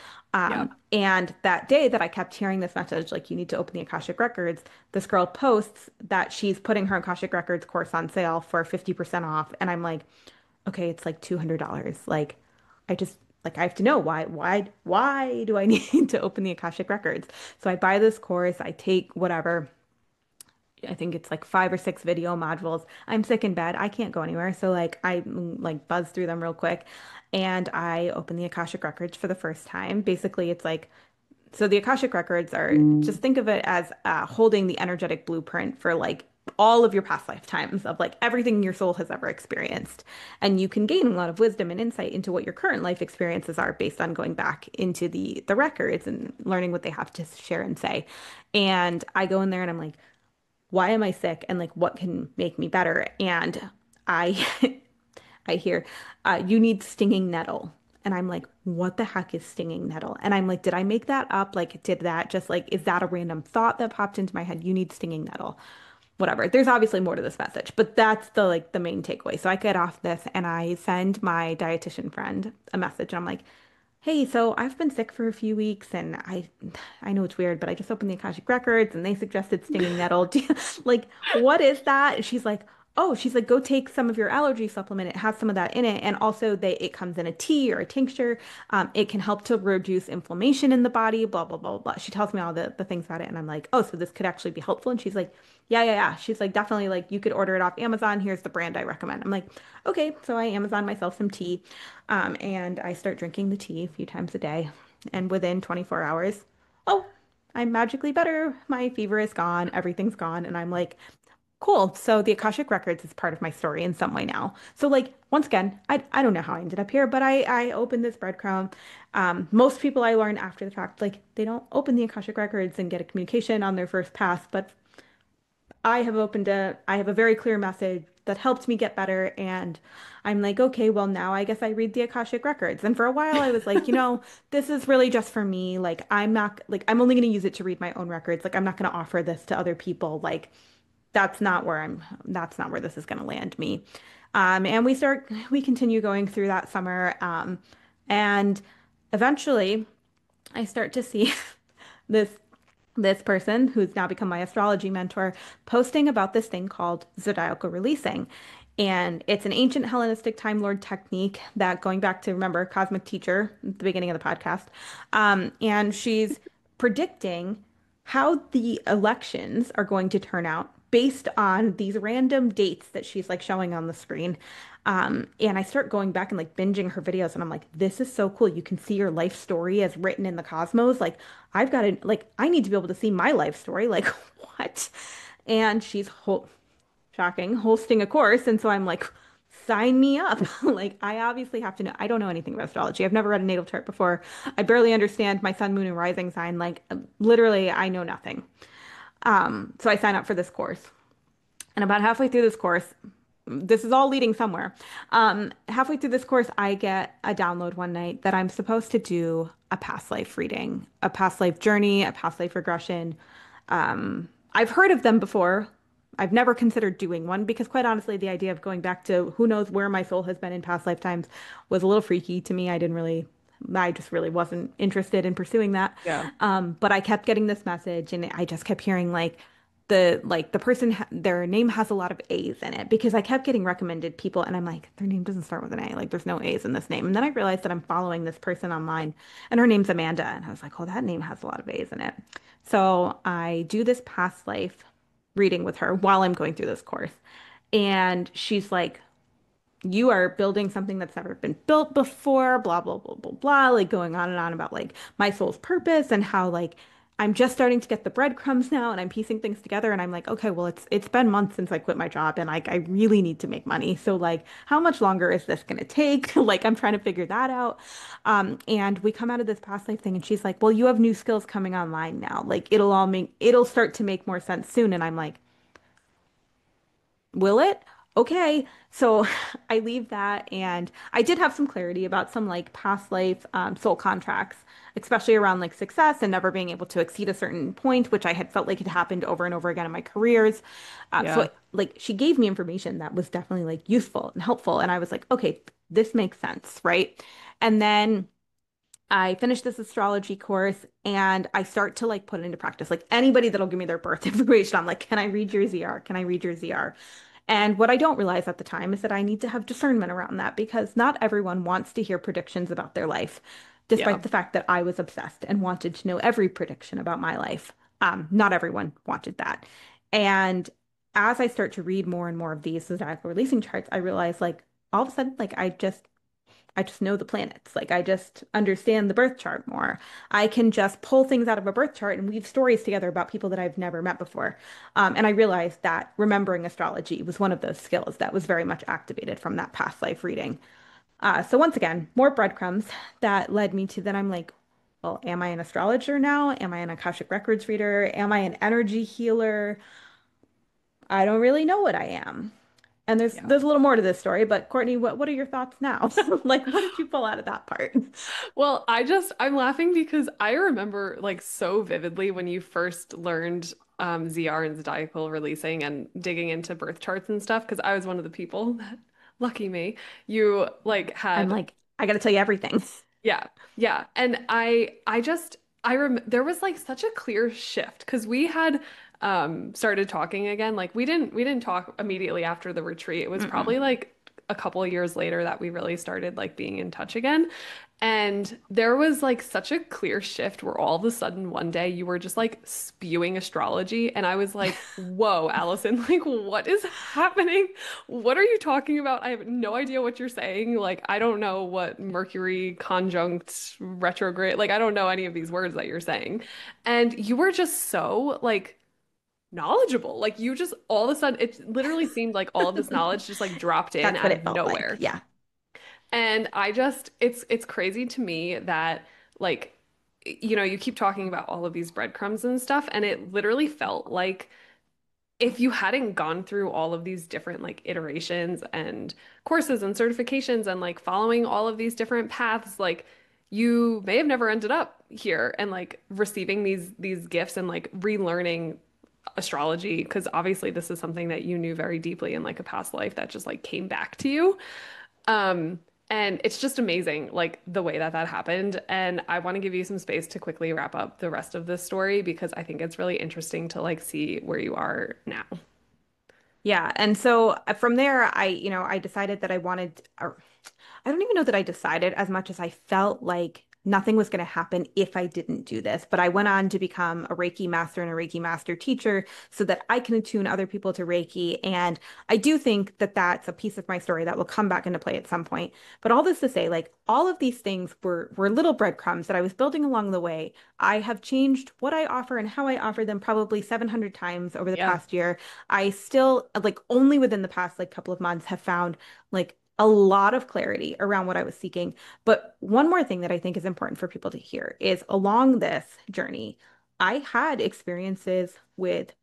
S1: Yeah.
S2: And that day that I kept hearing this message, like, you need to open the Akashic Records, this girl posts that she's putting her Akashic Records course on sale for 50% off. And I'm like, okay, it's like $200. Like, I just like I have to know why do I need to open the Akashic Records? So I buy this course, I take whatever. I think it's like 5 or 6 video modules. I'm sick in bed. I can't go anywhere. So like like buzz through them real quick and I open the Akashic Records for the first time. Basically, it's like so the Akashic Records are just think of it as holding the energetic blueprint for like all of your past lifetimes of like everything your soul has ever experienced. And you can gain a lot of wisdom and insight into what your current life experiences are based on going back into the records and learning what they have to share and say. And I go in there and I'm like, why am I sick? And like what can make me better? And I I hear, you need stinging nettle. And I'm like, what the heck is stinging nettle? And I'm like, did I make that up? Like, did that just like, is that a random thought that popped into my head? You need stinging nettle. Whatever. There's obviously more to this message, but that's the like the main takeaway. So I get off this and I send my dietitian friend a message and I'm like, hey, so I've been sick for a few weeks and I know it's weird, but I just opened the Akashic Records and they suggested stinging nettle. Like, what is that? And she's like, oh, she's like, go take some of your allergy supplement. It has some of that in it. And also it comes in a tea or a tincture. It can help to reduce inflammation in the body, blah, blah, blah, blah. She tells me all the things about it. And I'm like, oh, so this could actually be helpful. And she's like, yeah, yeah, yeah. She's like, definitely like you could order it off Amazon. Here's the brand I recommend. I'm like, okay. So I Amazon myself some tea. And I start drinking the tea a few times a day. And within 24 hours, oh, I'm magically better. My fever is gone. Everything's gone. And I'm like, cool. So the Akashic Records is part of my story in some way now. So like, once again, I don't know how I ended up here, but I opened this breadcrumb. Most people I learn after the fact, like they don't open the Akashic Records and get a communication on their first pass, but I have a very clear message that helped me get better. And I'm like, okay, well, now I guess I read the Akashic Records. And for a while I was like, this is really just for me. Like, I'm only going to use it to read my own records. Like, I'm not going to offer this to other people. Like, that's not where this is going to land me. And we continue going through that summer. And eventually I start to see this this person who's now become my astrology mentor posting about this thing called zodiacal releasing. And it's an ancient Hellenistic Time Lord technique that going back to remember cosmic teacher at the beginning of the podcast. And she's predicting how the elections are going to turn out based on these random dates that she's like showing on the screen. And I start going back and like binging her videos, and I'm like, this is so cool. You can see your life story as written in the cosmos. Like, I've got to, like, I need to be able to see my life story. Like, what? And she's shocking, hosting a course. And so I'm like sign me up. Like, I obviously have to know. I don't know anything about astrology. I've never read a natal chart before. I barely understand my sun, moon, and rising sign. Like, literally, I know nothing. So I sign up for this course. And about halfway through this course, this is all leading somewhere. Halfway through this course, I get a download one night that I'm supposed to do a past life reading, a past life journey, a past life regression. I've heard of them before. I've never considered doing one because, quite honestly, the idea of going back to who knows where my soul has been in past lifetimes was a little freaky to me. I just really wasn't interested in pursuing that.
S1: Yeah.
S2: But I kept getting this message, and I just kept hearing the person their name has a lot of A's in it because I kept getting recommended people, and I'm like, their name doesn't start with an A. Like, there's no A's in this name. And then I realized that I'm following this person online, and her name's Amanda, and I was like, oh, that name has a lot of A's in it. So I do this past life reading with her while I'm going through this course. And she's like, you are building something that's never been built before, blah, blah, blah, blah, blah, like going on and on about like my soul's purpose and how like I'm just starting to get the breadcrumbs now and I'm piecing things together. And I'm like, okay, well, it's been months since I quit my job and like I really need to make money. So like how much longer is this gonna take? Like I'm trying to figure that out. And we come out of this past life thing and she's like, well, you have new skills coming online now. Like it'll start to make more sense soon. And I'm like, will it? Okay. So I leave that and I did have some clarity about some like past life soul contracts, especially around like success and never being able to exceed a certain point, which I had felt like had happened over and over again in my careers.
S1: Yeah.
S2: Like she gave me information that was definitely like useful and helpful. And I was like, okay, this makes sense, right? And then I finished this astrology course and I start to like put it into practice. Like anybody that'll give me their birth information, I'm like, can I read your ZR? Can I read your ZR? And what I don't realize at the time is that I need to have discernment around that because not everyone wants to hear predictions about their life,
S1: Yeah.
S2: despite the fact that I was obsessed and wanted to know every prediction about my life. Not everyone wanted that. And as I start to read more and more of these zodiacal releasing charts, I realize like all of a sudden, like I just know the planets. Like I just understand the birth chart more. I can just pull things out of a birth chart and weave stories together about people that I've never met before. And I realized that remembering astrology was one of those skills that was very much activated from that past life reading. So once again, more breadcrumbs that led me to then I'm like, well, am I an astrologer now? Am I an Akashic Records reader? Am I an energy healer? I don't really know what I am. And there's
S1: Yeah.
S2: there's a little more to this story, but Courtney, what are your thoughts now? Like, what did you pull out of that part?
S1: Well, I'm laughing because I remember like so vividly when you first learned ZR and zodiacal releasing and digging into birth charts and stuff because I was one of the people that, lucky me, you like
S2: I'm
S1: had.
S2: like, I got to tell you everything.
S1: Yeah. Yeah. And I rem there was like such a clear shift because we had started talking again. Like we didn't talk immediately after the retreat. It was
S2: Mm-mm.
S1: probably like a couple of years later that we really started like being in touch again. And there was like such a clear shift where all of a sudden one day you were just like spewing astrology. And I was like, whoa, Allison, like what is happening? What are you talking about? I have no idea what you're saying. Like, I don't know what Mercury conjunct retrograde, like, I don't know any of these words that you're saying. And you were just so like knowledgeable. Like, you just all of a sudden, it literally seemed like all of this knowledge just like dropped in
S2: That's what
S1: out
S2: it
S1: of
S2: felt like.
S1: nowhere.
S2: Yeah.
S1: And it's crazy to me that like you keep talking about all of these breadcrumbs and stuff, and it literally felt like if you hadn't gone through all of these different like iterations and courses and certifications and like following all of these different paths, like you may have never ended up here and like receiving these gifts and like relearning astrology because obviously this is something that you knew very deeply in like a past life that just like came back to you. Um, and it's just amazing, like the way that that happened. And I want to give you some space to quickly wrap up the rest of this story because I think it's really interesting to like see where you are now.
S2: Yeah. And so from there, I decided that I wanted, or I don't even know that I decided as much as I felt like nothing was going to happen if I didn't do this. But I went on to become a Reiki master and a Reiki master teacher so that I can attune other people to Reiki. And I do think that that's a piece of my story that will come back into play at some point. But all this to say, like all of these things were little breadcrumbs that I was building along the way. I have changed what I offer and how I offer them probably 700 times over the
S1: Yeah.
S2: past year. I still, like, only within the past like couple of months have found like a lot of clarity around what I was seeking. But one more thing that I think is important for people to hear is along this journey, I had experiences with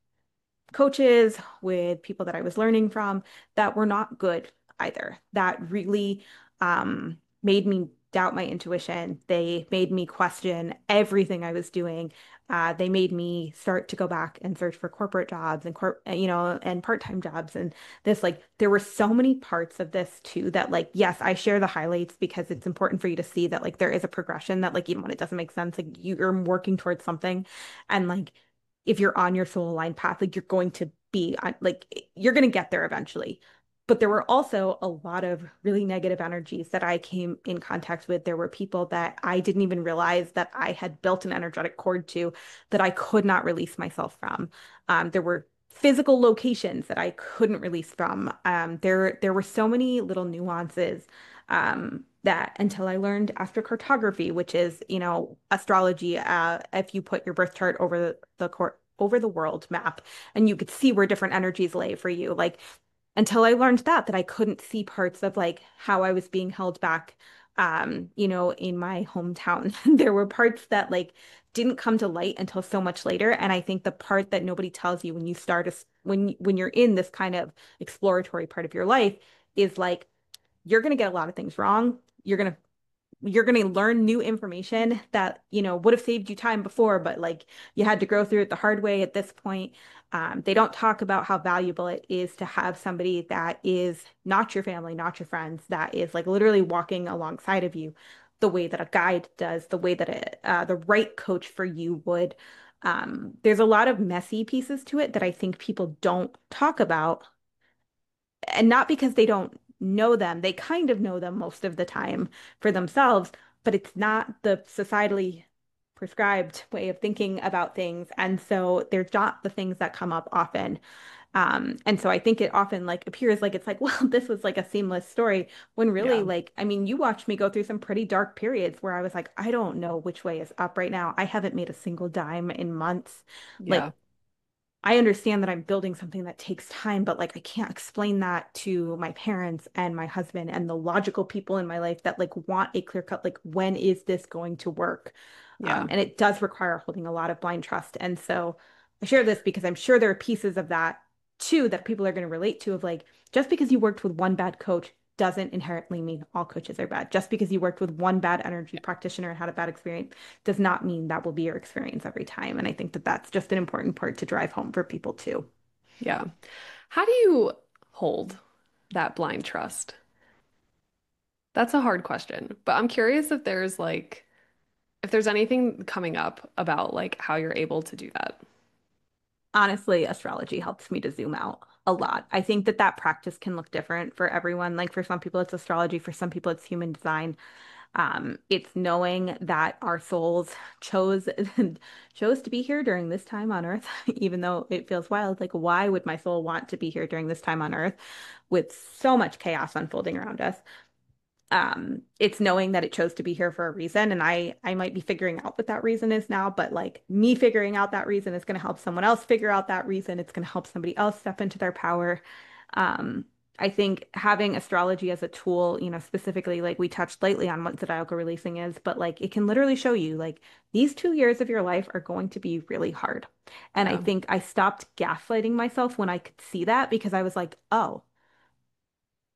S2: coaches, with people that I was learning from that were not good either. That really made me doubt my intuition. They made me question everything I was doing. They made me start to go back and search for corporate jobs and and part-time jobs. And this, like, there were so many parts of this too that, like, yes, I share the highlights because it's important for you to see that, like, there is a progression that, like, even when it doesn't make sense, like, you're working towards something. And, like, if you're on your soul aligned path, like, you're going to be on, like, you're going to get there eventually. But there were also a lot of really negative energies that I came in contact with. There were people that I didn't even realize that I had built an energetic cord to that I could not release myself from. There were physical locations that I couldn't release from. There were so many little nuances that until I learned astrocartography, which is, astrology, if you put your birth chart over over the world map and you could see where different energies lay for you. Like, until I learned that I couldn't see parts of like how I was being held back, in my hometown. There were parts that like didn't come to light until so much later. And I think the part that nobody tells you when you start when you're in this kind of exploratory part of your life is like you're going to get a lot of things wrong. You're going to learn new information that, would have saved you time before, but like you had to go through it the hard way at this point. They don't talk about how valuable it is to have somebody that is not your family, not your friends, that is like literally walking alongside of you the way that a guide does, the way that the right coach for you would. There's a lot of messy pieces to it that I think people don't talk about, and not because they don't know them, they kind of know them most of the time for themselves, but it's not the societally prescribed way of thinking about things. And so they're not the things that come up often. And so I think it often like appears like it's like, well, this was like a seamless story when really
S1: Yeah.
S2: like, I mean, you watched me go through some pretty dark periods where I was like, I don't know which way is up right now. I haven't made a single dime in months.
S1: Yeah.
S2: Like, I understand that I'm building something that takes time, but like I can't explain that to my parents and my husband and the logical people in my life that like want a clear cut, like when is this going to work?
S1: Yeah.
S2: And it does require holding a lot of blind trust. And so I share this because I'm sure there are pieces of that too that people are going to relate to of like just because you worked with one bad coach doesn't inherently mean all coaches are bad. Just because you worked with one bad energy practitioner and had a bad experience does not mean that will be your experience every time. And I think that that's just an important part to drive home for people too.
S1: Yeah. How do you hold that blind trust? That's a hard question, but I'm curious if there's like if there's anything coming up about like how you're able to do that.
S2: Honestly, astrology helps me to zoom out a lot. I think that that practice can look different for everyone. Like for some people, it's astrology. For some people, it's human design. It's knowing that our souls chose chose to be here during this time on Earth, even though it feels wild. Like, why would my soul want to be here during this time on Earth with so much chaos unfolding around us? It's knowing that it chose to be here for a reason, and I might be figuring out what that reason is now, but like me figuring out that reason is going to help someone else figure out that reason. It's going to help somebody else step into their power. um I think having astrology as a tool, specifically, like we touched lightly on what zodiacal releasing is, but like it can literally show you like these 2 years of your life are going to be really hard. And I
S1: Yeah.
S2: think I stopped gaslighting myself when I could see that because I was like, oh,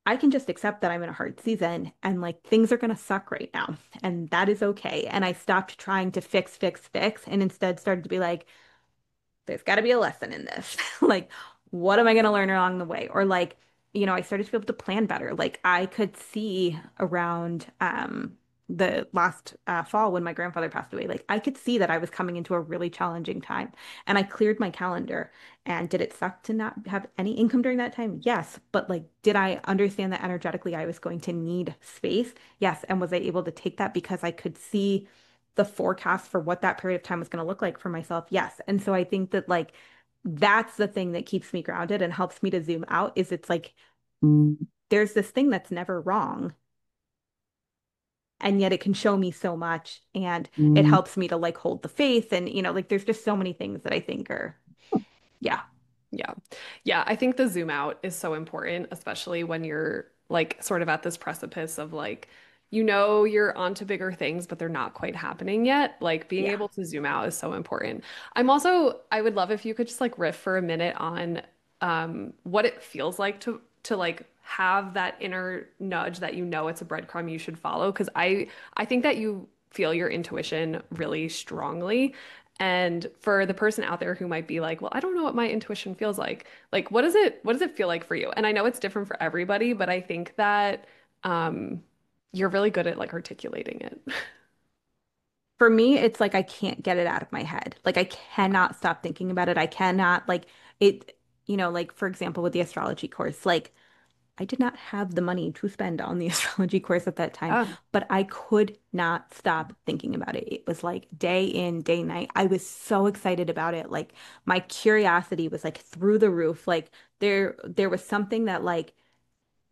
S2: I can just accept that I'm in a hard season and like things are going to suck right now. And that is okay. And I stopped trying to fix, fix, fix, and instead started to be like, there's got to be a lesson in this. Like, what am I going to learn along the way? Or like, I started to be able to plan better. Like I could see around the last fall when my grandfather passed away. Like I could see that I was coming into a really challenging time, and I cleared my calendar. And did it suck to not have any income during that time? Yes. But like, did I understand that energetically I was going to need space? Yes. And was I able to take that because I could see the forecast for what that period of time was going to look like for myself? Yes. And so I think that like that's the thing that keeps me grounded and helps me to zoom out is it's like there's this thing that's never wrong, and yet it can show me so much, and it helps me to like hold the faith, and like there's just so many things that I think are yeah.
S1: Yeah. Yeah, I think the zoom out is so important, especially when you're like sort of at this precipice of like, you're onto bigger things, but they're not quite happening yet. Like being
S2: Yeah.
S1: able to zoom out is so important. I would love if you could just like riff for a minute on what it feels like to like have that inner nudge that it's a breadcrumb you should follow. Because I think that you feel your intuition really strongly. And for the person out there who might be like, well, I don't know what my intuition feels like. Like, what does it feel like for you? And I know it's different for everybody, but I think that um, you're really good at like articulating it.
S2: For me, it's like I can't get it out of my head. Like I cannot stop thinking about it. I cannot like it, like for example with the astrology course, like I did not have the money to spend on the astrology course at that time,
S1: Yeah.
S2: but I could not stop thinking about it. It was like day in, day night. I was so excited about it. Like my curiosity was like through the roof. Like there was something that like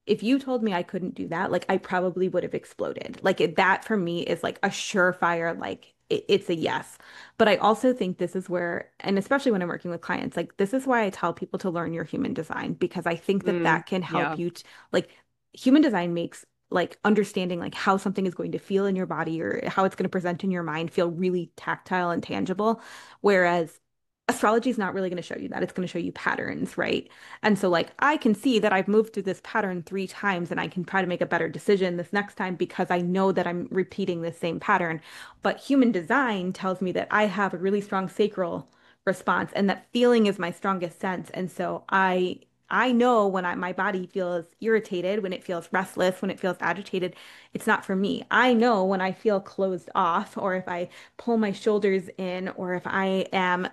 S2: if you told me I couldn't do that, like I probably would have exploded. That for me is like a surefire, like it's a yes. But I also think this is where, and especially when I'm working with clients, like this is why I tell people to learn your human design because I think that
S1: Mm,
S2: that can help
S1: yeah.
S2: you like human design makes like understanding like how something is going to feel in your body or how it's going to present in your mind feel really tactile and tangible. Whereas astrology is not really going to show you that. It's going to show you patterns, right? And so, like, I can see that I've moved through this pattern 3 times and I can try to make a better decision this next time because I know that I'm repeating the same pattern. But human design tells me that I have a really strong sacral response and that feeling is my strongest sense. And so I know when my body feels irritated, when it feels restless, when it feels agitated, it's not for me. I know when I feel closed off or if I pull my shoulders in or if I am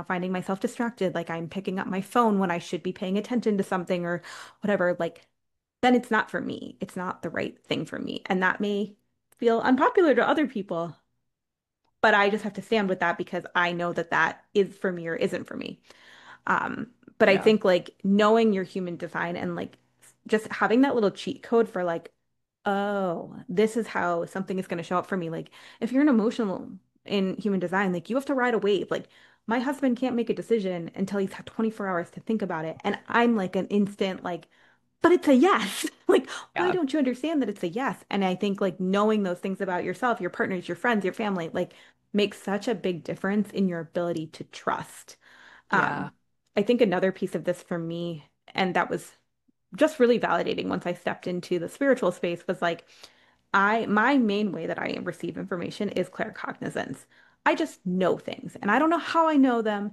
S2: finding myself distracted, like I'm picking up my phone when I should be paying attention to something or whatever, like then it's not for me. It's not the right thing for me. And that may feel unpopular to other people, but I just have to stand with that because I know that that is for me or isn't for me. Um, but I
S1: Yeah.
S2: think like knowing your human design and like just having that little cheat code for like, oh, this is how something is going to show up for me. Like if you're an emotional in human design, like you have to ride a wave. Like my husband can't make a decision until he's had 24 hours to think about it. And I'm like an instant like, but it's a yes. Like, why
S1: Yeah.
S2: don't you understand that it's a yes? And I think like knowing those things about yourself, your partners, your friends, your family, like makes such a big difference in your ability to trust.
S1: Yeah.
S2: I think another piece of this for me, and that was just really validating once I stepped into the spiritual space, was like my main way that I receive information is claircognizance. I just know things, and I don't know how I know them.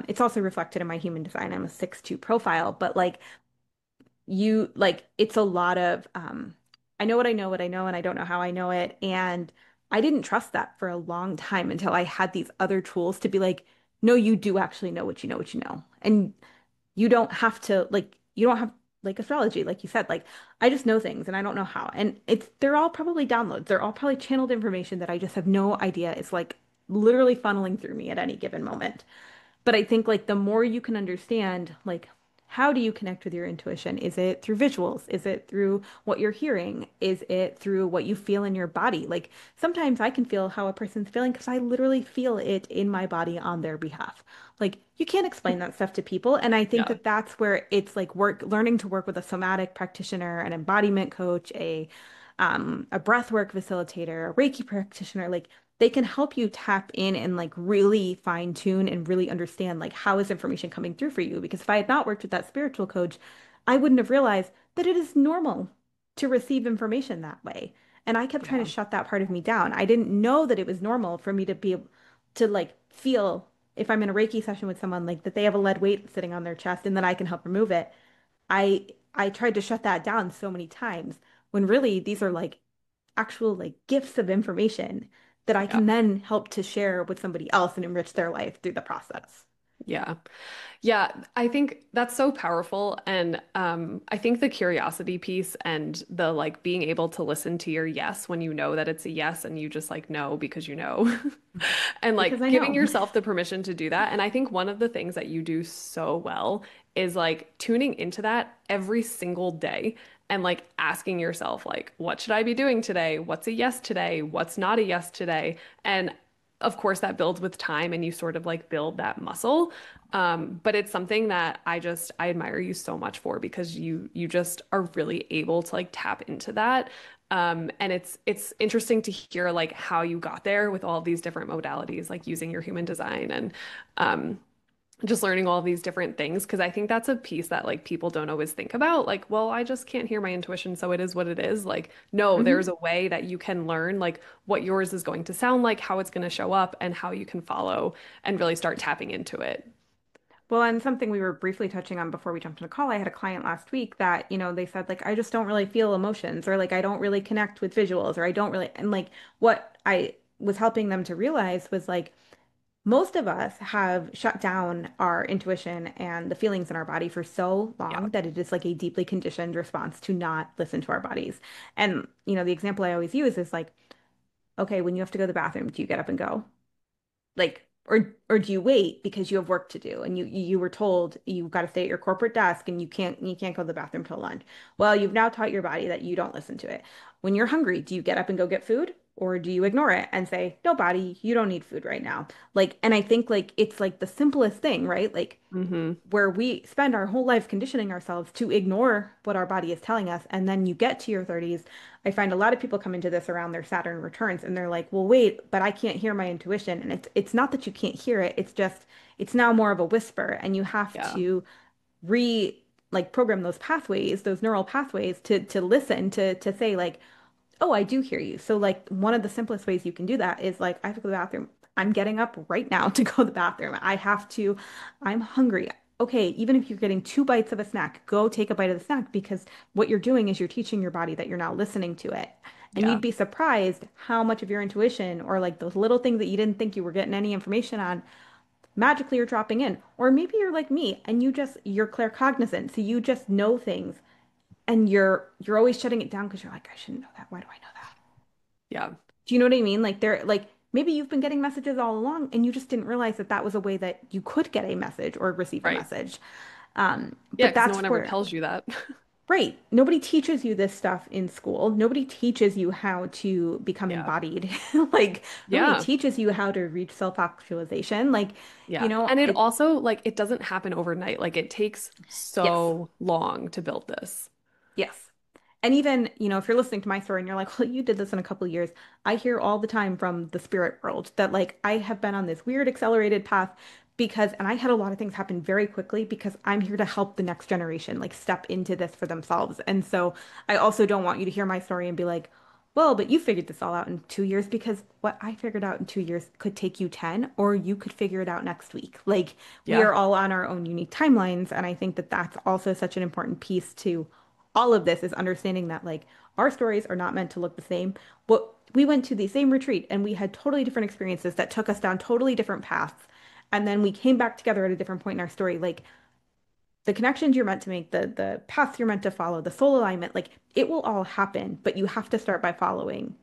S2: It's also reflected in my human design. I'm a 6-2 profile, but like you like it's a lot of I know what I know and I don't know how I know it, and I didn't trust that for a long time until I had these other tools to be like, no, you do actually know what you know what you know. And you don't have to like you don't have like astrology, like you said, like I just know things and I don't know how. And they're all probably downloads. They're all probably channeled information that I just have no idea is like literally funneling through me at any given moment. But I think like the more you can understand, like how do you connect with your intuition? Is it through visuals? Is it through what you're hearing? Is it through what you feel in your body? Like sometimes I can feel how a person's feeling because I literally feel it in my body on their behalf. Like you can't explain that stuff to people. And I think
S1: Yeah.
S2: that that's where it's like learning to work with a somatic practitioner, an embodiment coach, a breathwork facilitator, a Reiki practitioner, like they can help you tap in and like really fine tune and really understand like how is information coming through for you. Because if I had not worked with that spiritual coach, I wouldn't have realized that it is normal to receive information that way. And I kept trying to
S1: Yeah.
S2: shut that part of me down. I didn't know that it was normal for me to be able to like feel if I'm in a Reiki session with someone like that they have a lead weight sitting on their chest and that I can help remove it. I tried to shut that down so many times when really these are like actual like gifts of information that I
S1: Yeah.
S2: can then help to share with somebody else and enrich their life through the process.
S1: Yeah. Yeah, I think that's so powerful. And I think the curiosity piece and the like being able to listen to your yes when you know that it's a yes and you just like know because you know. And
S2: Because
S1: like
S2: I
S1: giving
S2: know.
S1: yourself the permission to do that. And I think one of the things that you do so well is like tuning into that every single day and like asking yourself like what should I be doing today? What's a yes today? What's not a yes today? And of course that builds with time and you sort of like build that muscle. But it's something that I admire you so much for because you just are really able to like tap into that. And it's interesting to hear like how you got there with all of these different modalities, like using your human design and um, just learning all of these different things. Because I think that's a piece that like people don't always think about. Like, well, I just can't hear my intuition, so it is what it is. Like, no, there's
S2: Mhm.
S1: a way that you can learn like what yours is going to sound like, how it's going to show up, and how you can follow and really start tapping into it.
S2: Well, and something we were briefly touching on before we jumped on the call, I had a client last week that, they said like I just don't really feel emotions or like I don't really connect with visuals or I don't really and like what I was helping them to realize was like most of us have shut down our intuition and the feelings in our body for so
S1: Yeah.
S2: long that it is like a deeply conditioned response to not listen to our bodies. And, the example I always use is like, okay, when you have to go to the bathroom, do you get up and go? Like, or do you wait because you have work to do and you were told you've got to stay at your corporate desk and you can't go to the bathroom till lunch. Well, you've now taught your body that you don't listen to it. When you're hungry, do you get up and go get food? Or do you ignore it and say, no, body, you don't need food right now? Like, and I think like it's like the simplest thing, right? Like
S1: Hmm.
S2: where we spend our whole life conditioning ourselves to ignore what our body is telling us. And then you get to your 30s. I find a lot of people come into this around their Saturn returns and they're like, well, wait, but I can't hear my intuition. And it's not that you can't hear it. It's just it's now more of a whisper and you have
S1: Yeah.
S2: to re like program those pathways, those neural pathways to listen to say like, oh, I do hear you. So, like, one of the simplest ways you can do that is like, I have to go to the bathroom. I'm getting up right now to go to the bathroom. I'm hungry. Okay, even if you're getting 2 bites of a snack, go take a bite of the snack because what you're doing is you're teaching your body that you're now listening to it. And
S1: Yeah.
S2: you'd be surprised how much of your intuition or like those little things that you didn't think you were getting any information on magically are dropping in. Or maybe you're like me and you're claircognizant. So you just know things and you're always shutting it down because you're like, I shouldn't know that. Why do I know that?
S1: Yeah.
S2: Do you know what I mean? Like they're like maybe you've been getting messages all along and you just didn't realize that that was a way that you could get a message or receive a
S1: Right.
S2: message.
S1: Yeah,
S2: But
S1: because no
S2: that's
S1: one ever
S2: where,
S1: tells you that.
S2: right. Nobody teaches you this stuff in school. Nobody teaches you how to become
S1: Yeah.
S2: embodied. Like nobody
S1: Yeah.
S2: teaches you how to reach self-actualization. Like,
S1: Yeah. And it
S2: it,
S1: also like it doesn't happen overnight. Like it takes
S2: yes.
S1: so long to build this.
S2: Yes. And even, if you're listening to my story and you're like, well, you did this in a couple of years, I hear all the time from the spirit world that like I have been on this weird accelerated path because, and I had a lot of things happen very quickly because I'm here to help the next generation like step into this for themselves. And so I also don't want you to hear my story and be like, well, but you figured this all out in 2 years because what I figured out in 2 years could take you 10, or you could figure it out next week. Like we
S1: Yeah.
S2: are all on our own unique timelines. And I think that that's also such an important piece to all of this is understanding that like our stories are not meant to look the same. What we went to the same retreat and we had totally different experiences that took us down totally different paths. And then we came back together at a different point in our story. Like the connections you're meant to make, the paths you're meant to follow, the soul alignment, like it will all happen, but you have to start by following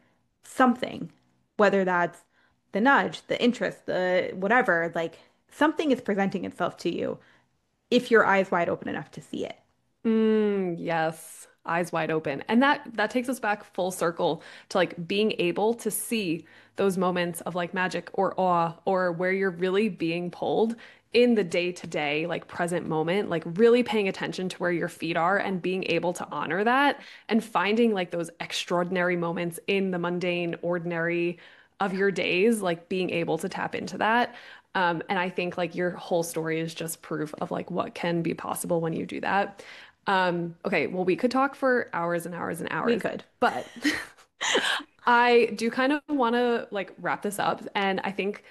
S2: something, whether that's the nudge, the interest, the whatever, like something is presenting itself to you if your eyes wide open enough to see it.
S1: Yes, eyes wide open. And that takes us back full circle to like being able to see those moments of like magic or awe or where you're really being pulled in the day-to-day like present moment, like really paying attention to where your feet are and being able to honor that and finding like those extraordinary moments in the mundane, ordinary of your days, like being able to tap into that. And I think like your whole story is just proof of like what can be possible when you do that. Okay, well, we could talk for hours and hours and
S2: We
S1: hours,
S2: could.
S1: but I do kind of want to like wrap this up. And I think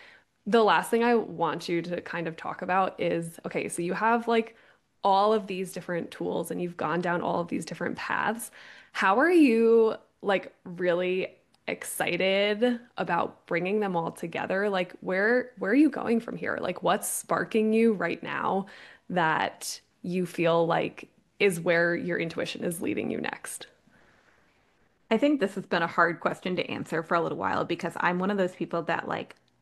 S1: the last thing I want you to kind of talk about is okay, so you have like all of these different tools and you've gone down all of these different paths. How are you like really excited about bringing them all together. Like where are you going from here? Like what's sparking you right now that you feel like is where your intuition is leading you next?
S2: I think this has been a hard question to answer for a little while because I'm one of those people that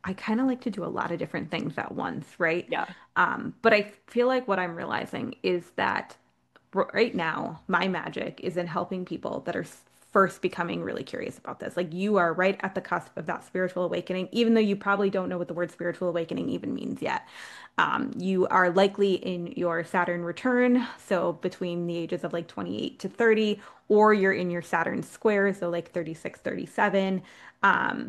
S2: I kind of like to do a lot of different things at once, right?
S1: Yeah.
S2: But I feel like what I'm realizing is that right now, my magic is in helping people that are first becoming really curious about this. Like you are right at the cusp of that spiritual awakening, even though you probably don't know what the word spiritual awakening even means yet. You are likely in your Saturn return, so between the ages of like 28 to 30, or you're in your Saturn square, so like 36, 37.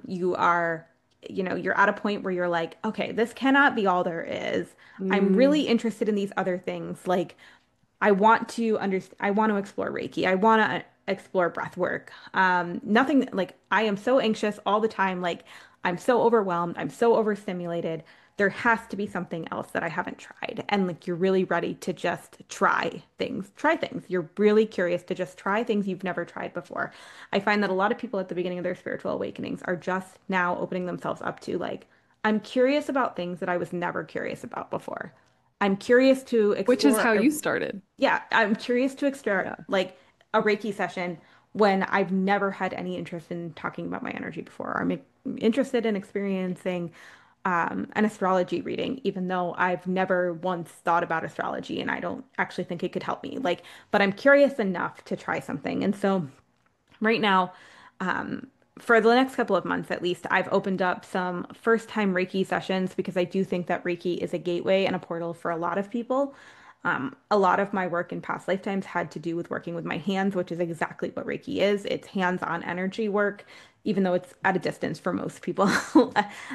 S2: You are, you're at a point where you're like, okay, this cannot be all there is. I'm really
S1: Mm,
S2: interested in these other things. Like I want to explore Reiki. I want to explore breath work. Nothing like I am so anxious all the time. Like I'm so overwhelmed. I'm so overstimulated. There has to be something else that I haven't tried. And like you're really ready to just try things. Try things. You're really curious to just try things you've never tried before. I find that a lot of people at the beginning of their spiritual awakenings are just now opening themselves up to like, I'm curious about things that I was never curious about before. I'm curious to
S1: which is
S2: explore
S1: how
S2: a
S1: you started.
S2: yeah, I'm curious to explore
S1: Yeah.
S2: like a Reiki session when I've never had any interest in talking about my energy before. I'm interested in experiencing an astrology reading, even though I've never once thought about astrology and I don't actually think it could help me. Like, but I'm curious enough to try something. And so right now, um, for the next couple of months at least, I've opened up some first time Reiki sessions because I do think that Reiki is a gateway and a portal for a lot of people. A lot of my work in past lifetimes had to do with working with my hands, which is exactly what Reiki is. It's hands-on energy work, even though it's at a distance for most people.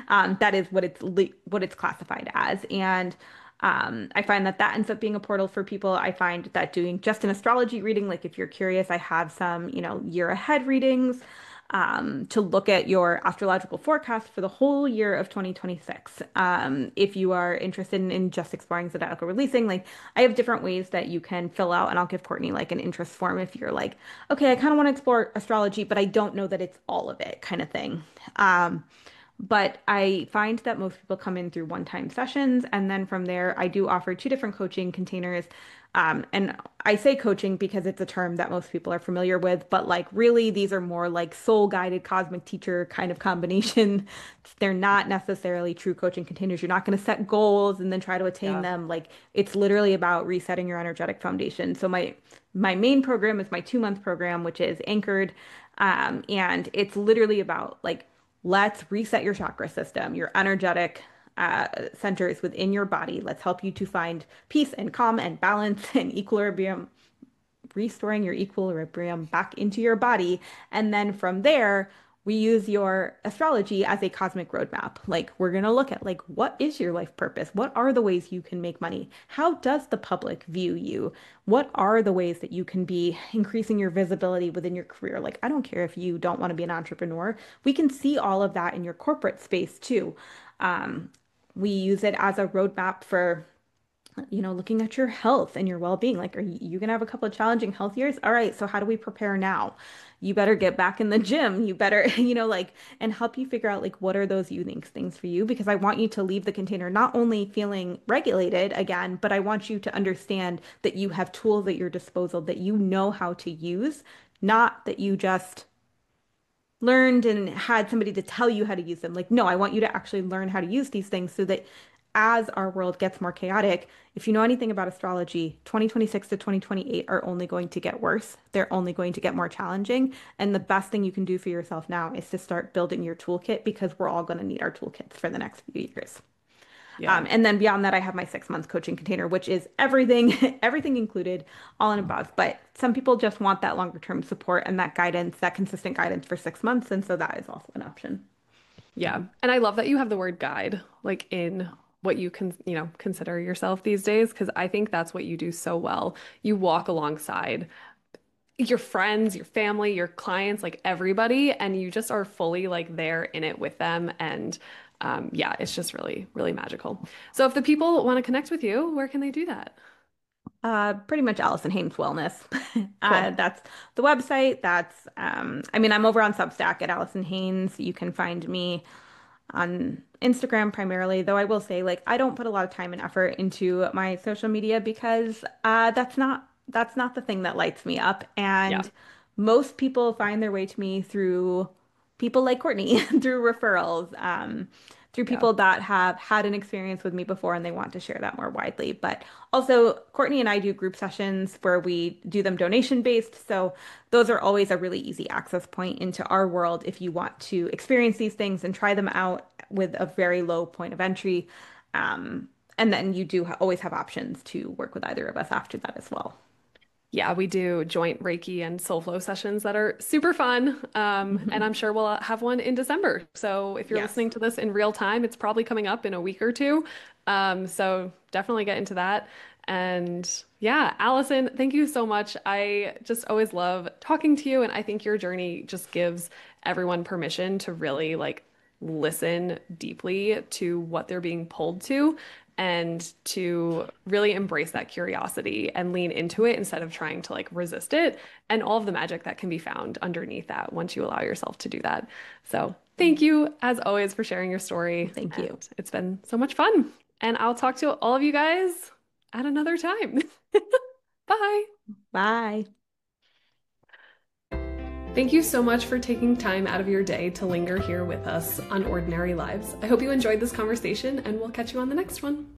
S2: That is what it's classified as. And I find that that ends up being a portal for people. I find that doing just an astrology reading, like if you're curious, I have some, year ahead readings to look at your astrological forecast for the whole year of 2026. If you are interested in just exploring zodiacal releasing, like I have different ways that you can fill out, and I'll give Courtney like an interest form if you're like, okay, I kind of want to explore astrology, but I don't know that it's all of it kind of thing. But I find that most people come in through one-time sessions, and then from there, I do offer two different coaching containers. And I say coaching because it's a term that most people are familiar with, but like really, these are more like soul-guided cosmic teacher kind of combination. They're not necessarily true coaching containers. You're not going to set goals and then try to attain
S1: Yeah.
S2: them. Like it's literally about resetting your energetic foundation. So my main program is my 2 month program, which is anchored, and it's literally about like let's reset your chakra system, your energetic centers within your body. Let's help you to find peace and calm and balance and equilibrium, restoring your equilibrium back into your body. And then from there, we use your astrology as a cosmic roadmap. Like we're going to look at like what is your life purpose? What are the ways you can make money? How does the public view you? What are the ways that you can be increasing your visibility within your career? Like I don't care if you don't want to be an entrepreneur. We can see all of that in your corporate space too. Um, we use it as a roadmap for looking at your health and your well-being. Like, are you gonna have a couple of challenging health years? All right, so how do we prepare now? You better get back in the gym. You better, and help you figure out like what are those unique things for you because I want you to leave the container not only feeling regulated again, but I want you to understand that you have tools at your disposal that you know how to use, not that you just learned and had somebody to tell you how to use them. Like, no, I want you to actually learn how to use these things so that as our world gets more chaotic, if you know anything about astrology, 2026 to 2028 are only going to get worse. They're only going to get more challenging. And the best thing you can do for yourself now is to start building your toolkit because we're all going to need our toolkits for the next few years.
S1: Yeah.
S2: And then beyond that, I have my 6 month coaching container, which is everything, everything included, all and above. But some people just want that longer term support and that guidance, that consistent guidance for 6 months. And so that is also an option.
S1: Yeah. And I love that you have the word guide like in what you can, consider yourself these days because I think that's what you do so well. You walk alongside your friends, your family, your clients, like everybody, and you just are fully like there in it with them. And yeah, it's just really, really magical. So if the people want to connect with you, where can they do that?
S2: Pretty much Alyson Haines Wellness.
S1: Cool.
S2: That's the website. I mean, I'm over on Substack at Alyson Haines. You can find me on Instagram primarily, though I will say, like, I don't put a lot of time and effort into my social media because that's not the thing that lights me up.
S1: Yeah.
S2: And most people find their way to me through people like Courtney, through referrals, through
S1: Yeah.
S2: people that have had an experience with me before and they want to share that more widely. But also, Courtney and I do group sessions where we do them donation based. So those are always a really easy access point into our world if you want to experience these things and try them out with a very low point of entry. Um, and then you do always have options to work with either of us after that as well.
S1: Yeah, we do joint Reiki and soul flow sessions that are super fun. And
S2: Mhm.
S1: I'm sure we'll have one in December. So if you're
S2: Yes.
S1: listening to this in real time, it's probably coming up in a week or two. So definitely get into that. And yeah, Allison, thank you so much. I just always love talking to you, and I think your journey just gives everyone permission to really like listen deeply to what they're being pulled to and to really embrace that curiosity and lean into it instead of trying to like resist it and all of the magic that can be found underneath that once you allow yourself to do that. So, thank you as always for sharing your story.
S2: Thank
S1: And
S2: you.
S1: it's been so much fun. And I'll talk to all of you guys at another time. Bye.
S2: Bye.
S1: Thank you so much for taking time out of your day to linger here with us on Ordinary Lives. I hope you enjoyed this conversation, and we'll catch you on the next one.